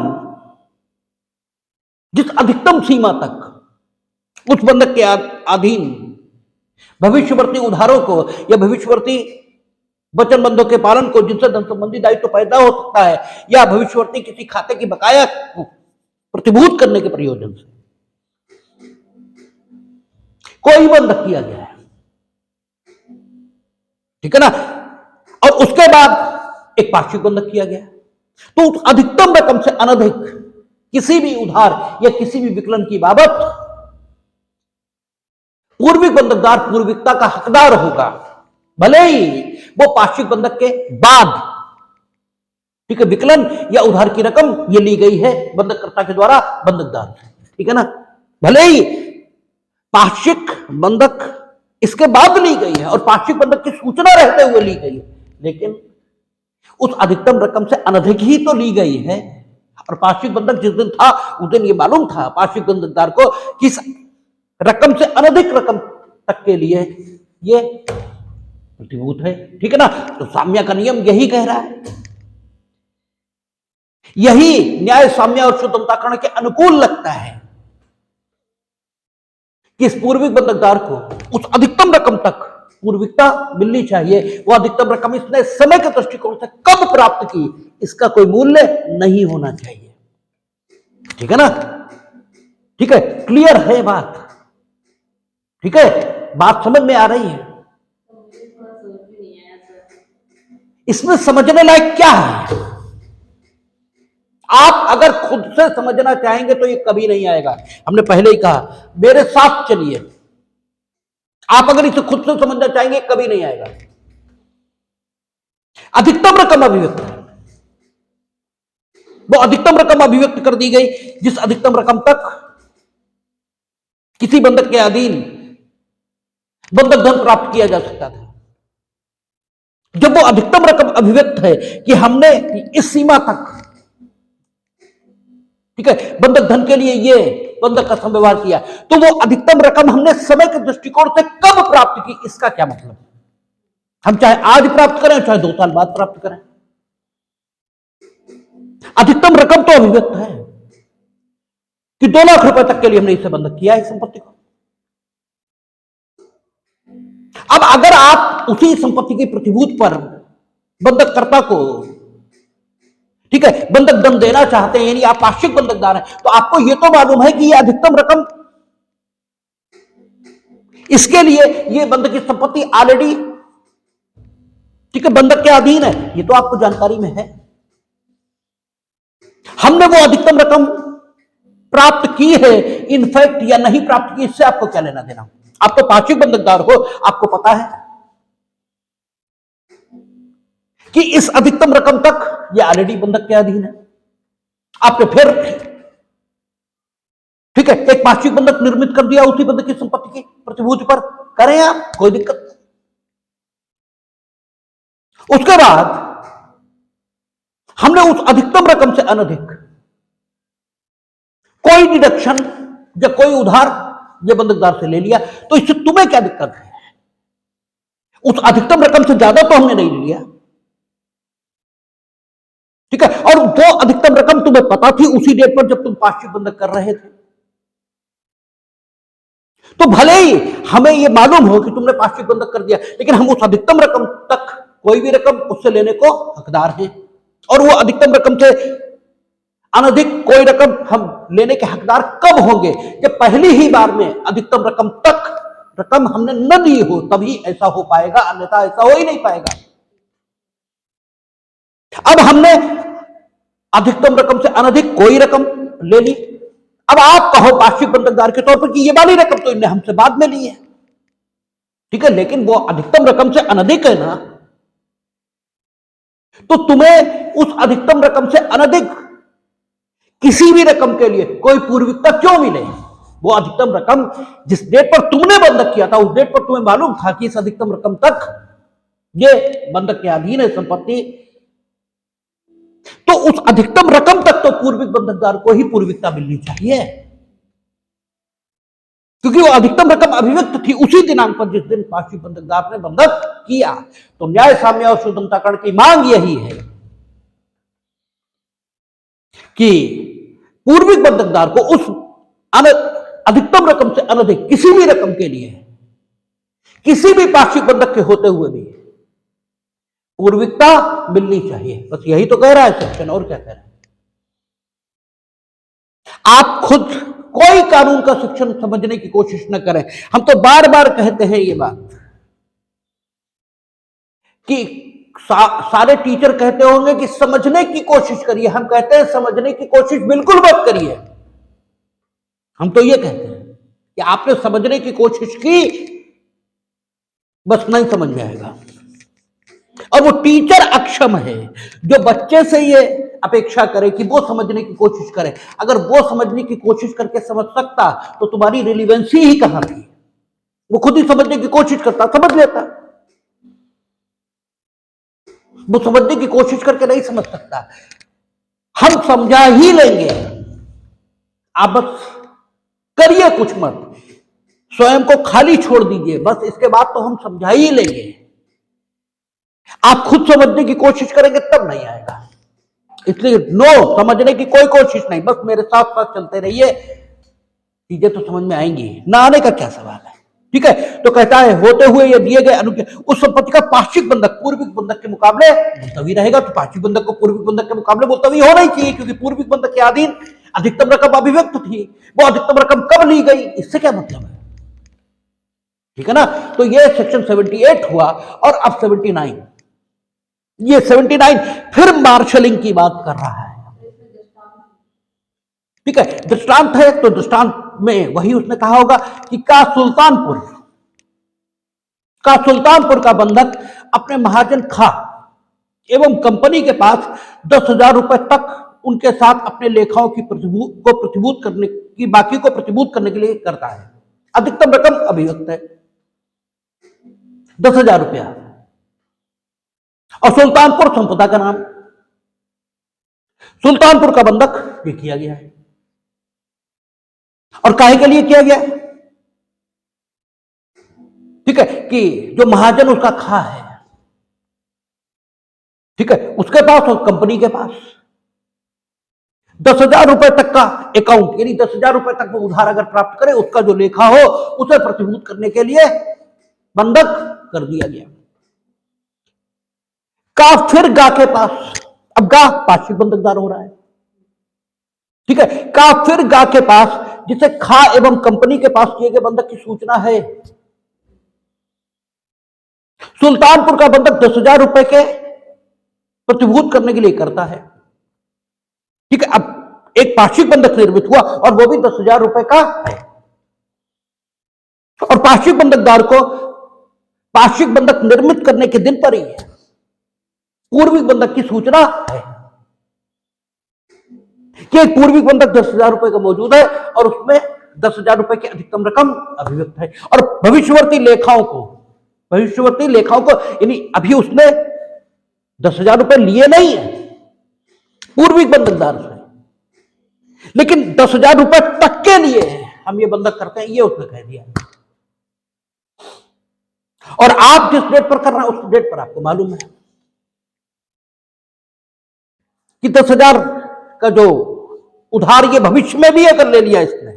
जिस अधिकतम सीमा तक उस बंधक के अधीन भविष्यवर्ती उधारों को या भविष्यवर्ती वचनबंधों के पालन को, जिनसे धन संबंधी दायित्व पैदा हो सकता है, या भविष्यवर्ती किसी खाते की बकाया को प्रतिभूत करने के प्रयोजन से कोई बंधक किया गया है, ठीक है ना, और उसके बाद एक पाक्षिक बंधक किया गया, तो उस अधिकतम रकम से अनधिक किसी भी उधार या किसी भी विकलन की बाबत पूर्विक बंधकदार पूर्विकता का हकदार होगा, भले ही वो पाक्षिक बंधक के बाद, ठीक है, विकलन या उधार की रकम ये ली गई है बंधककर्ता के द्वारा बंधकदार से, ठीक है ना, भले ही पाक्षिक बंधक इसके बाद ली गई है और पाक्षिक बंधक की सूचना रहते हुए ली गई है, लेकिन उस अधिकतम रकम से अनधिक ही तो ली गई है। और पाक्षिक बंधक जिस दिन था उस दिन ये मालूम था पाक्षिक बंधकदार को किस रकम से अनधिक रकम तक के लिए ये प्रतिभूत है, ठीक है ना। तो साम्य का नियम यही कह रहा है, यही न्याय साम्य और शुद्धताकरण के अनुकूल लगता है कि इस पूर्विक बंधकदार को उस अधिकतम रकम तक पूर्विकता मिलनी चाहिए। वो अधिकतम रकम इसने समय के दृष्टिकोण से कब प्राप्त की, इसका कोई मूल्य नहीं होना चाहिए, ठीक है ना, ठीक है, क्लियर है बात, ठीक है, बात समझ में आ रही है। इसमें समझने लायक क्या है, आप अगर खुद से समझना चाहेंगे तो ये कभी नहीं आएगा। हमने पहले ही कहा मेरे साथ चलिए, आप अगर इसे खुद से समझना चाहेंगे कभी नहीं आएगा। अधिकतम रकम अभिव्यक्त, वो अधिकतम रकम अभिव्यक्त कर दी गई जिस अधिकतम रकम तक किसी बंधक के अधीन बंधक धन प्राप्त किया जा सकता था। जब वो अधिकतम रकम अभिव्यक्त है कि हमने इस सीमा तक, ठीक है, बंधक धन के लिए ये बंधक का संव्यवहार किया, तो वो अधिकतम रकम हमने समय के दृष्टिकोण से कब प्राप्त की, इसका क्या मतलब। हम चाहे आज प्राप्त करें चाहे 2 साल बाद प्राप्त करें, अधिकतम रकम तो अभिव्यक्त है कि 2 लाख रुपए तक के लिए हमने इसे बंधक किया है संपत्ति को। अब अगर आप उसी संपत्ति की प्रतिभूत पर बंधककर्ता को, ठीक है, बंधक दम देना चाहते हैं, यानी आप पाक्षिक बंधकदार हैं, तो आपको यह तो मालूम है कि यह अधिकतम रकम, इसके लिए यह बंधक की संपत्ति ऑलरेडी, ठीक है, बंधक के अधीन है, ये तो आपको जानकारी में है। हमने वो अधिकतम रकम प्राप्त की है इनफैक्ट या नहीं प्राप्त की, इससे आपको क्या लेना देना। आप तो पाक्षिक बंधकदार हो, आपको पता है कि इस अधिकतम रकम तक यह ऑलरेडी बंधक के अधीन है। आपने फिर, ठीक है, एक पाक्षिक बंधक निर्मित कर दिया उसी बंधक की संपत्ति की प्रतिभूति पर, करें आप, कोई दिक्कत नहीं। उसके बाद हमने उस अधिकतम रकम से अनधिक कोई डिडक्शन या कोई उधार ये बंधकदार से ले लिया, तो इससे तुम्हें क्या दिक्कत है? उस अधिकतम रकम से ज्यादा तो हमने नहीं लिया, ठीक है, और वो अधिकतम रकम तुम्हें पता थी उसी डेट पर जब तुम पाक्षिक बंधक कर रहे थे। तो भले ही हमें यह मालूम हो कि तुमने पाक्षिक बंधक कर दिया, लेकिन हम उस अधिकतम रकम तक कोई भी रकम उससे लेने को हकदार हैं, और वो अधिकतम रकम से अनधिक कोई रकम हम लेने के हकदार कब होंगे? जब पहली ही बार में अधिकतम रकम तक रकम हमने न दी हो, तभी ऐसा हो पाएगा, अन्यथा ऐसा हो ही नहीं पाएगा। अब हमने अधिकतम रकम से अनधिक कोई रकम ले ली। अब आप कहो पाक्षिक बंधकदार के तौर पर कि ये वाली रकम तो इनने हमसे बाद में ली है, ठीक है, लेकिन वो अधिकतम रकम से अनधिक है ना, तो तुम्हें उस अधिकतम रकम से अनधिक किसी भी रकम के लिए कोई पूर्विकता क्यों मिले? वो अधिकतम रकम जिस डेट पर तुमने बंधक किया था, उस डेट पर तुम्हें मालूम था कि इस अधिकतम रकम तक ये बंधक के अधीन है संपत्ति, तो उस अधिकतम रकम तक तो पूर्विक बंधकदार को ही पूर्विकता मिलनी चाहिए, क्योंकि वो अधिकतम रकम अभिव्यक्त थी उसी दिनांक पर जिस दिन पाक्षिक बंधकदार ने बंधक किया। तो न्याय, साम्य और सुगमताकरण की मांग यही है कि पूर्विक बंधकदार को उस अधिकतम रकम से अनधिक किसी भी रकम के लिए किसी भी पाक्षिक बंधक के होते हुए भी पूर्विकता मिलनी चाहिए। बस यही तो कह रहा है सेक्शन, और क्या कह रहा है? आप खुद कोई कानून का सेक्शन समझने की कोशिश न करें। हम तो बार बार कहते हैं ये बात कि सारे टीचर कहते होंगे कि समझने की कोशिश करिए, हम कहते हैं समझने की कोशिश बिल्कुल मत करिए। हम तो ये कहते हैं कि आपने समझने की कोशिश की, बस नहीं समझ में आएगा। और वो टीचर अक्षम है जो बच्चे से ये अपेक्षा करे कि वो समझने की कोशिश करे। अगर वो समझने की कोशिश करके समझ सकता तो तुम्हारी रिलेवेंसी ही कहां थी? वो खुद ही समझने की कोशिश करता, समझ लेता। वो समझने की कोशिश करके नहीं समझ सकता। हम समझा ही लेंगे, आप बस करिए कुछ मत, स्वयं को खाली छोड़ दीजिए, बस इसके बाद तो हम समझा ही लेंगे। आप खुद समझने की कोशिश करेंगे तब नहीं आएगा। इसलिए नो, समझने की कोई कोशिश नहीं, बस मेरे साथ साथ चलते रहिए, चीजें तो समझ में आएंगी, ना आने का क्या सवाल है, ठीक है। तो कहता है होते हुए ये दिए गए अनुज्ञा उस संपत्ति का पाक्षिक बंधक पूर्विक बंधक के मुकाबले मुलतवी रहेगा। तो पाक्षिक बंधक को पूर्विक बंधक के मुकाबले मुलतवी होना ही चाहिए, क्योंकि पूर्विक बंधक के अधीन अधिकतम रकम अभिव्यक्त थी। वो अधिकतम रकम कब ली गई, इससे क्या मतलब है, ठीक है ना। तो ये सेक्शन 78 हुआ। और अब 79, ये 79 फिर मार्शलिंग की बात कर रहा है, ठीक है। दृष्टांत है तो दृष्टांत में वही उसने कहा होगा कि का सुल्तानपुर का बंधक अपने महाजन खा एवं कंपनी के पास 10,000 रुपए तक उनके साथ अपने लेखाओं की प्रतिभूत करने की बाकी को प्रतिभूत करने के लिए करता है। अधिकतम रकम अभिव्यक्त है 10,000 रुपया, और सुल्तानपुर संपदा का नाम, सुल्तानपुर का बंधक ये किया गया है। और काहे के लिए किया गया, ठीक है, कि जो महाजन उसका खा है, ठीक है, उसके पास और कंपनी के पास 10,000 रुपए तक का अकाउंट, यानी 10,000 रुपए तक वो उधार अगर प्राप्त करे, उसका जो लेखा हो उसे प्रतिभूत करने के लिए बंधक कर दिया गया। का फिर गा के पास, अब गा पाक्षिक बंधकदार हो रहा है, ठीक है। का फिर गा के पास, जिसे खा एवं कंपनी के पास किए गए बंधक की सूचना है। सुल्तानपुर का बंधक 10,000 रुपए के प्रतिभूत करने के लिए करता है, ठीक है। अब एक पाक्षिक बंधक निर्मित हुआ और वो भी 10,000 रुपए का है, और पाक्षिक बंधकदार को पाक्षिक बंधक निर्मित करने के दिन पर ही पूर्विक बंधक की सूचना है कि एक पूर्विक बंधक 10,000 रुपए का मौजूद है और उसमें 10,000 रुपए की अधिकतम रकम अभिव्यक्त है। और भविष्यवर्ती लेखाओं को यानी अभी उसने 10,000 रुपए लिए नहीं है पूर्विक बंधकदार से, लेकिन 10,000 रुपए तक के लिए हम ये बंधक करते हैं, ये उसने कह दिया। और आप जिस डेट पर कर रहे हैं उस डेट पर आपको मालूम है कि 10,000 का जो उधार ये भविष्य में भी अगर ले लिया इसने,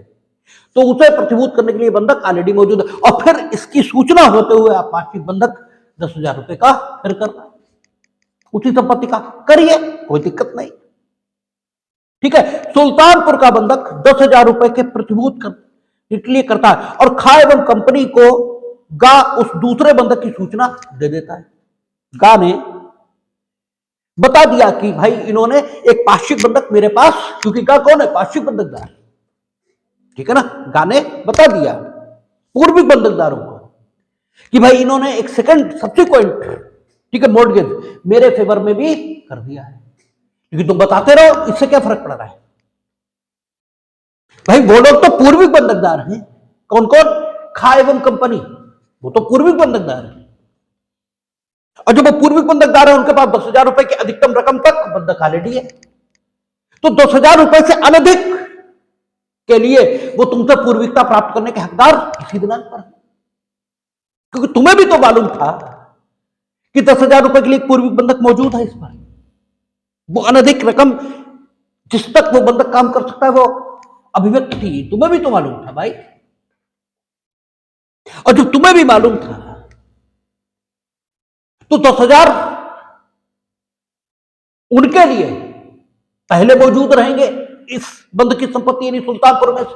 तो उसे प्रतिभूत करने के लिए बंधक ऑलरेडी मौजूद है, और फिर इसकी सूचना होते हुए आप पाक्षिक बंधक 10,000 रुपए का फिर करना, उसी संपत्ति का करिए, कोई दिक्कत नहीं, ठीक है। सुल्तानपुर का बंधक 10,000 रुपए के प्रतिभूत करने के लिए करता है और खा एवं कंपनी को गा उस दूसरे बंधक की सूचना दे देता है। गा ने बता दिया कि भाई इन्होंने एक पाक्षिक बंधक मेरे पास, क्योंकि गा कौन है, पाक्षिक बंधकदार, ठीक है ना। गा ने बता दिया पूर्विक बंधकदारों को कि भाई इन्होंने एक सेकंड सब्सिक्वेंट, ठीक है, मॉर्गेज मेरे फेवर में भी कर दिया है, क्योंकि तुम बताते रहो, इससे क्या फर्क पड़ रहा है। भाई वो लोग तो पूर्विक बंधकदार हैं, कौन कौन, खा एवं कंपनी, वो तो पूर्विक बंधकदार है, और जब वो पूर्विक बंधकदार है उनके पास 10,000 रुपए की अधिकतम रकम तक बंधक ऑलरेडी है, तो 10,000 रुपए से अनधिक के लिए वो तुमसे पूर्विकता प्राप्त करने के हकदार इसी दिनांक पर, क्योंकि तुम्हें भी तो मालूम था कि 10,000 रुपए के लिए पूर्विक बंधक मौजूद है इस पर, वो अनधिक रकम जिस तक वो बंधक काम कर सकता है वो अभिव्यक्त थी, तुम्हें भी तो मालूम था भाई। और जब तुम्हें भी मालूम था तो 10,000 उनके लिए पहले मौजूद रहेंगे इस बंधक की संपत्ति यानी सुल्तानपुर में से,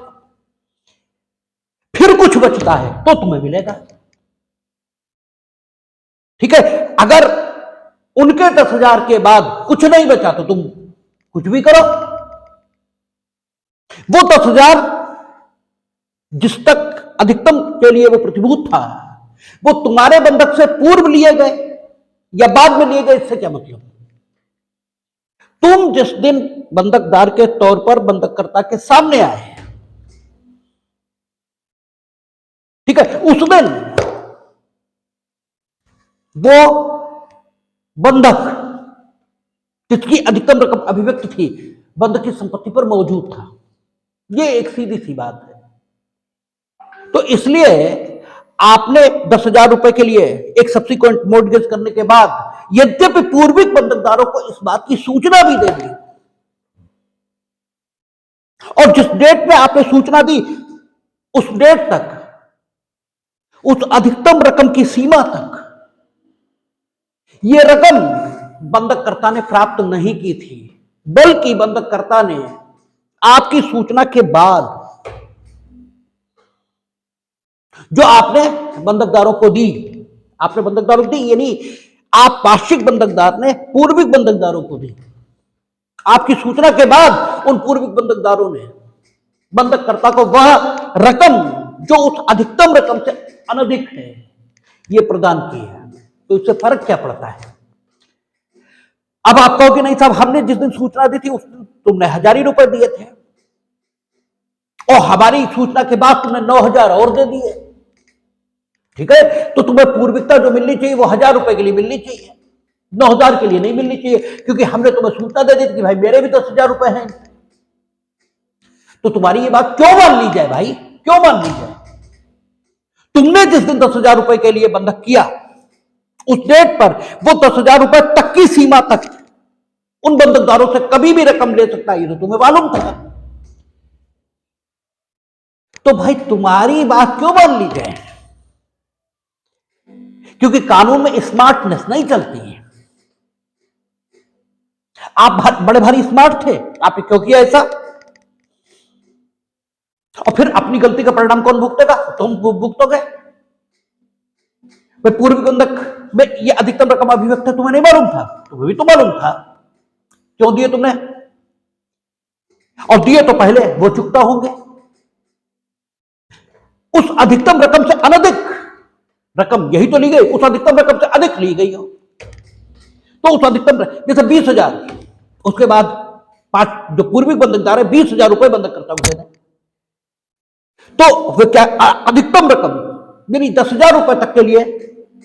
फिर कुछ बचता है तो तुम्हें मिलेगा, ठीक है। अगर उनके 10,000 के बाद कुछ नहीं बचा तो तुम कुछ भी करो, वो 10,000 जिस तक अधिकतम के लिए वो प्रतिभूत था वो तुम्हारे बंधक से पूर्व लिए गए या बाद में लिए गए, इससे क्या मतलब। तुम जिस दिन बंधकदार के तौर पर बंधककर्ता के सामने आए, ठीक है, उस दिन वो बंधक जिसकी अधिकतम रकम अभिव्यक्त थी बंधक की संपत्ति पर मौजूद था। ये एक सीधी सी बात है। तो इसलिए आपने 10,000 रुपए के लिए एक सब्सिक्वेंट मॉर्गेज करने के बाद यद्यपि पूर्विक बंधकदारों को इस बात की सूचना भी दे दी, और जिस डेट में आपने सूचना दी उस डेट तक, उस अधिकतम रकम की सीमा तक यह रकम बंधककर्ता ने प्राप्त नहीं की थी, बल्कि बंधककर्ता ने आपकी सूचना के बाद जो आपने बंधकदारों को दी, आपने बंधकदारों को दी, यानी आप पाक्षिक बंधकदार ने पूर्विक बंधकदारों को दी, आपकी सूचना के बाद उन पूर्विक बंधकदारों ने बंधककर्ता को वह रकम जो उस अधिकतम रकम से अनधिक है यह प्रदान की है। तो इससे फर्क क्या पड़ता है। अब आप कहोगे नहीं साहब हमने जिस दिन सूचना दी थी उस दिन तुमने 1,000 रुपए दिए थे और हमारी सूचना के बाद तुमने 9,000 और दे दिए, ठीक है, तो तुम्हें पूर्विकता जो मिलनी चाहिए वो 1,000 रुपए के लिए मिलनी चाहिए, 9,000 के लिए नहीं मिलनी चाहिए, क्योंकि हमने तुम्हें सूचना दे दी थी कि भाई मेरे भी 10,000 रुपए हैं। तो तुम्हारी ये बात क्यों मान ली जाए भाई, क्यों मान ली जाए। तुमने जिस दिन 10,000 रुपए के लिए बंधक किया उस डेट पर वो 10,000 रुपए तक की सीमा तक उन बंधकदारों से कभी भी रकम ले सकता है, ये तो तुम्हें मालूम था। तो भाई तुम्हारी बात क्यों मान ली जाए। क्योंकि कानून में स्मार्टनेस नहीं चलती है। आप बड़े भारी स्मार्ट थे, आपने क्यों किया ऐसा? और फिर अपनी गलती का परिणाम कौन भुगतेगा? तुम भुगतोगे। पूर्व बंधक में ये अधिकतम रकम अभिव्यक्त है, तुम्हें नहीं मालूम था? तुम्हें भी तो मालूम था, क्यों दिए तुमने? और दिए तो पहले वो चुकता होंगे। उस अधिकतम रकम से अनधिक रकम यही तो ली गई, उस अधिकतम रकम से अधिक ली गई हो तो उस अधिकतम, जैसे 20,000, उसके बाद पांच जो पूर्वी बंधकदार है 20,000 रुपए बंधक करता हुआ, तो वे क्या अधिकतम रकम यानी 10,000 रुपए तक के लिए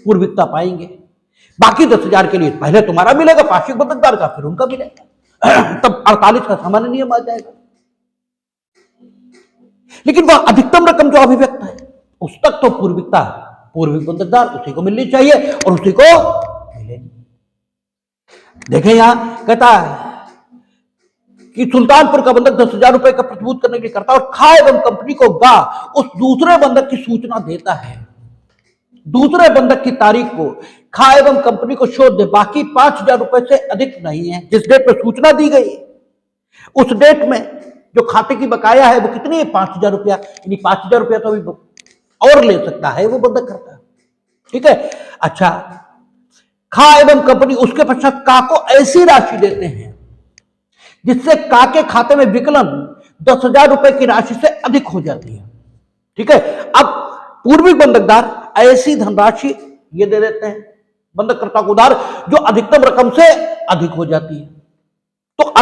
पूर्विकता पाएंगे। बाकी 10,000 के लिए पहले तुम्हारा मिलेगा, पार्षिक बंधकदार का, फिर उनका मिलेगा। तब 48 का सामान्य नियम आ जाएगा। लेकिन वह अधिकतम रकम जो अभिव्यक्त है उस तक तो पूर्विकता पूर्विक बंधकदार उसी को मिलनी चाहिए और उसी को मिलेगी। देखें यहां कहता है कि सुल्तानपुर का बंधक 10,000 रुपए का प्रतिभूत करने के लिए करता है और खा एवं कंपनी को गा उस दूसरे बंधक की सूचना देता है। दूसरे बंधक की तारीख को खा एवं कंपनी को शोध दे, बाकी 5,000 रुपए से अधिक नहीं है। जिस डेट पे सूचना दी गई उस डेट में जो खाते की बकाया है वो कितनी है? 5,000 रुपया। यानी 5,000 रुपया तो अभी और ले सकता है, वो बंधक करता है। ठीक है। अच्छा, खा एवं कंपनी उसके पश्चात का को ऐसी राशि देते हैं जिससे का के खाते में विकलन 10,000 रुपए की राशि से अधिक हो जाती है। ठीक है। अब पूर्वी बंधकदार ऐसी धनराशि ये दे देते हैं बंधककर्ता को उधार जो अधिकतम रकम से अधिक हो जाती है। तो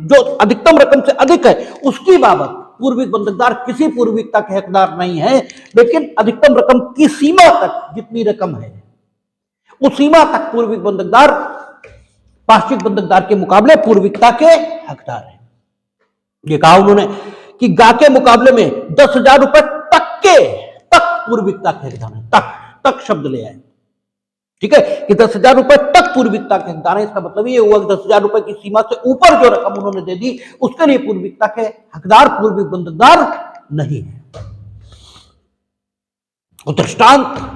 जो अधिकतम रकम से अधिक है उसकी बाबत पूर्विक बंधकदार किसी पूर्विकता के हकदार नहीं है, लेकिन अधिकतम रकम की सीमा तक जितनी रकम है उस सीमा तक पूर्विक बंधकदार पार्षिक बंधकदार के मुकाबले पूर्विकता के हकदार है। ये कहा उन्होंने कि गा के मुकाबले में 10,000 रुपए तक पूर्विकता के हकदार है। तक शब्द ले आए। ठीक है कि 10,000 रुपए तक पूर्विकता के हकदार है। इसका मतलब ये हुआ कि 10,000 रुपए की सीमा से ऊपर जो रकम उन्होंने दे दी उसके लिए पूर्विकता के हकदार पूर्विक बंधकदार नहीं है। और दृष्टांत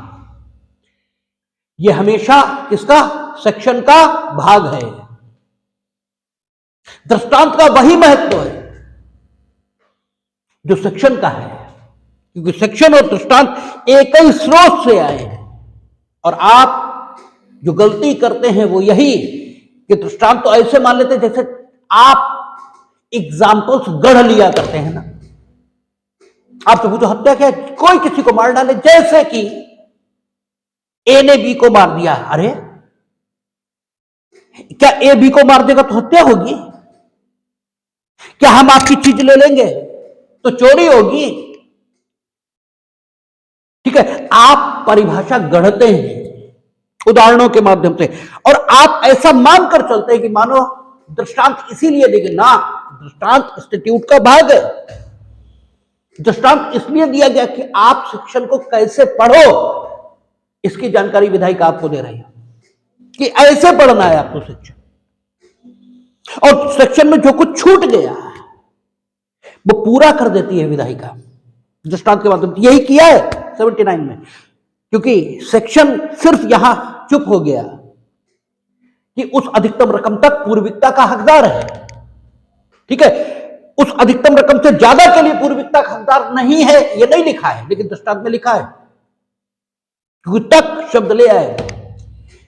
ये हमेशा किसका? सेक्शन का भाग है। दृष्टांत का वही महत्व है जो सेक्शन का है, क्योंकि सेक्शन और दृष्टांत एक ही स्रोत से आए हैं। और आप जो गलती करते हैं वो यही कि दृष्टांत तो ऐसे मान लेते हैं जैसे आप एग्जाम्पल्स गढ़ लिया करते हैं ना। आपसे पूछो हत्या क्या है? कोई किसी को मार डाले, जैसे कि ए ने बी को मार दिया। अरे क्या ए बी को मार देगा तो हत्या होगी? क्या हम आपकी चीज ले लेंगे तो चोरी होगी? ठीक है। आप परिभाषा गढ़ते हैं उदाहरणों के माध्यम से और आप ऐसा मानकर चलते हैं कि मानो दृष्टांत इसीलिए देंगे ना, दृष्टांत इंस्टीट्यूट का भाग है। दृष्टांत इसलिए दिया गया कि आप शिक्षण को कैसे पढ़ो इसकी जानकारी विधायिका आपको दे रही है कि ऐसे पढ़ना है आपको शिक्षण। और सेक्शन में जो कुछ छूट गया वो पूरा कर देती है विधायिका दृष्टांत के माध्यम से। यही किया है 79 में, क्योंकि सेक्शन सिर्फ यहां चुप हो गया कि उस अधिकतम रकम तक पूर्विकता का हकदार है। ठीक है। उस अधिकतम रकम से ज्यादा के लिए पूर्विकता का हकदार नहीं है, यह नहीं लिखा है, लेकिन दृष्टांत में लिखा है। क्योंकि तक शब्द ले आए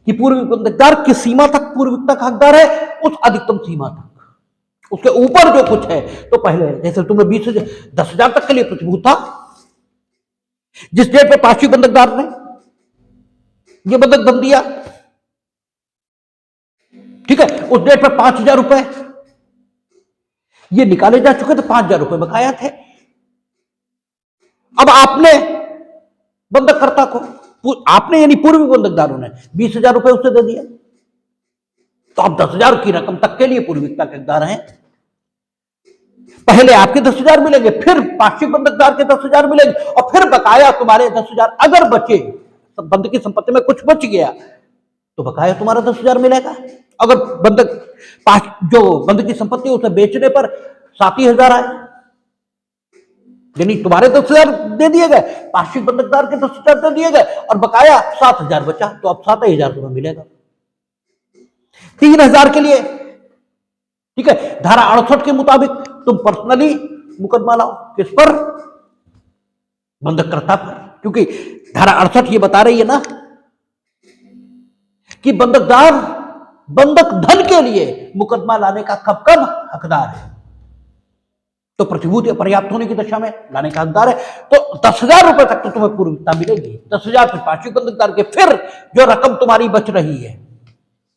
कि पूर्विक बंधकदार किस सीमा तक पूर्विकता का हकदार है? उस अधिकतम सीमा तक। उसके ऊपर जो कुछ है तो पहले, जैसे तुमने 10,000 तक के लिए प्रतिभूत था, जिस डेट पे पार्षिक बंधकदार ने यह बंधक बन दिया, ठीक है, उस डेट पर 5,000 रुपए ये निकाले जा चुके थे, 5,000 रुपए बकाया थे। अब आपने बंधककर्ता को, आपने यानी पूर्व बंधकदारों ने 20,000 रुपए उससे दे दिया, तो अब 10,000 की रकम तक के लिए पूर्विकता के हकदार हैं। पहले आपके 10,000 मिलेंगे, फिर पार्षिक बंधकदार के 10,000 मिलेंगे और फिर बकाया तुम्हारे 10,000। अगर बचे, बंधक की संपत्ति में कुछ बच गया तो बकाया तुम्हारा 10,000 मिलेगा। अगर जो बंधक की संपत्ति उसे बेचने पर 7,000 आए यानी तुम्हारे 10,000 दे दिए गए, पार्षिक बंधकदार के 10,000 दे दिए गए और बकाया 7,000 बचा, तो अब 7,000 तुम्हें मिलेगा। 3,000 के लिए, ठीक है, धारा 68 के मुताबिक तुम पर्सनली मुकदमा लाओ। किस पर? बंधककर्ता पर, क्योंकि धारा 68 ये बता रही है ना कि बंधकदार बंधक धन के लिए मुकदमा लाने का कब कब हकदार है। तो प्रतिभूति पर्याप्त होने की दशा में लाने का हकदार है। तो 10,000 रुपए तक तो तुम्हें पूर्वता मिलेगी। 10,000 फिर पार्षिक बंधकदार के, फिर जो रकम तुम्हारी बच रही है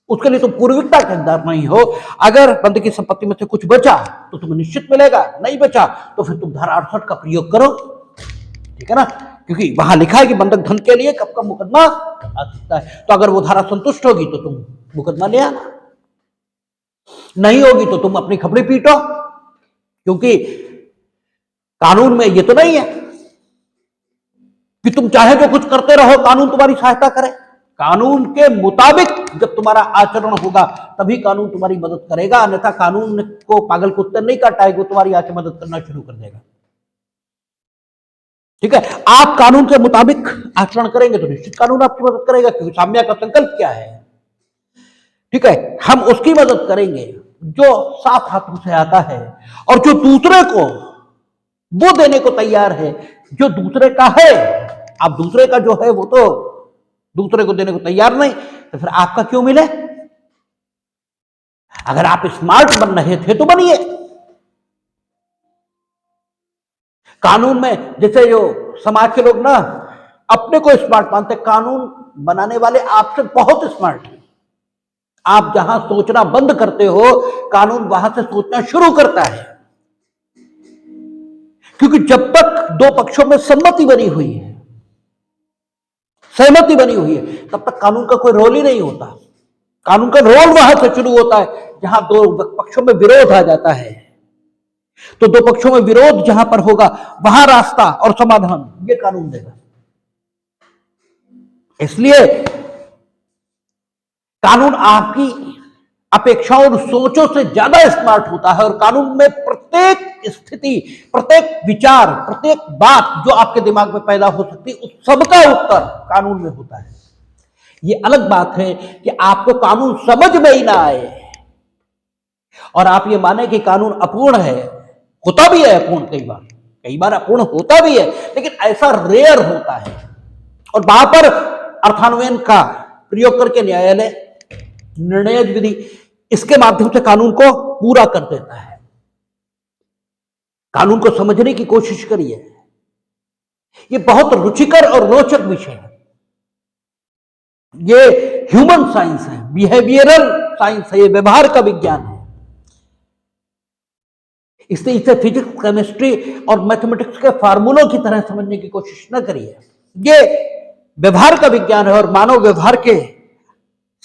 उसके लिए तुम पूर्विकता के हकदार नहीं हो। अगर बंधक की संपत्ति में से कुछ बचा तो तुम्हें निश्चित मिलेगा, नहीं बचा तो फिर तुम धारा 68 का प्रयोग करो, ठीक है ना, क्योंकि वहां लिखा है कि बंधक धन के लिए कब कब मुकदमा आ सकता है। तो अगर वो धारा संतुष्ट होगी तो तुम मुकदमा ले आना, नहीं होगी तो तुम अपनी खपड़ी पीटो, क्योंकि कानून में ये तो नहीं है कि तुम चाहे जो कुछ करते रहो कानून तुम्हारी सहायता करे। कानून के मुताबिक जब तुम्हारा आचरण होगा तभी कानून तुम्हारी मदद करेगा, अन्यथा कानून को पागल कुत्ते नहीं काटाएगा, तुम्हारी आके मदद करना शुरू कर देगा। ठीक है, आप कानून के मुताबिक आचरण करेंगे तो निश्चित कानून आपकी मदद करेगा, क्योंकि साम्या का संकल्प क्या है, ठीक है, हम उसकी मदद करेंगे जो साफ हाथों से आता है और जो दूसरे को वो देने को तैयार है जो दूसरे का है। आप दूसरे का जो है वो तो दूसरे को देने को तैयार नहीं, तो फिर आपका क्यों मिले? अगर आप स्मार्ट बन रहे थे तो बनिए। कानून में जैसे जो समाज के लोग ना अपने को स्मार्ट मानते, कानून बनाने वाले आपसे बहुत स्मार्ट हैं। आप जहां सोचना बंद करते हो कानून वहां से सोचना शुरू करता है, क्योंकि जब तक दो पक्षों में सहमति बनी हुई है तब तक कानून का कोई रोल ही नहीं होता। कानून का रोल वहां से शुरू होता है जहां दो पक्षों में विरोध आ जाता है। तो दो पक्षों में विरोध जहां पर होगा वहां रास्ता और समाधान ये कानून देगा। इसलिए कानून आपकी अपेक्षाओं और सोचों से ज्यादा स्मार्ट होता है, और कानून में प्रत्येक स्थिति, प्रत्येक विचार, प्रत्येक बात जो आपके दिमाग में पैदा हो सकती है उस सबका उत्तर कानून में होता है। ये अलग बात है कि आपको कानून समझ में ही ना आए और आप ये माने कि कानून अपूर्ण है। होता भी है अपूर्ण, कई बार अपूर्ण होता भी है, लेकिन ऐसा रेयर होता है। और वहां पर अर्थान्वयन का प्रयोग करके न्यायालय निर्णय विधि इसके माध्यम से कानून को पूरा कर देता है। कानून को समझने की कोशिश करिए, ये बहुत रुचिकर और रोचक विषय है। ये ह्यूमन साइंस है, बिहेवियरल साइंस है, ये व्यवहार का विज्ञान है। इसलिए इसे फिजिक्स, केमिस्ट्री और मैथमेटिक्स के फार्मूलों की तरह समझने की कोशिश न करिए। ये व्यवहार का विज्ञान है और मानव व्यवहार के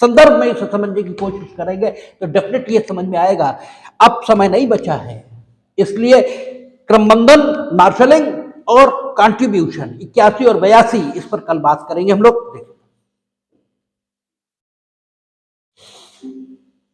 संदर्भ में इसे समझने की कोशिश करेंगे तो डेफिनेटली ये समझ में आएगा। अब समय नहीं बचा है, इसलिए क्रमबंधन, मार्शलिंग और कंट्रीब्यूशन 81 और 82 इस पर कल बात करेंगे हम लोग।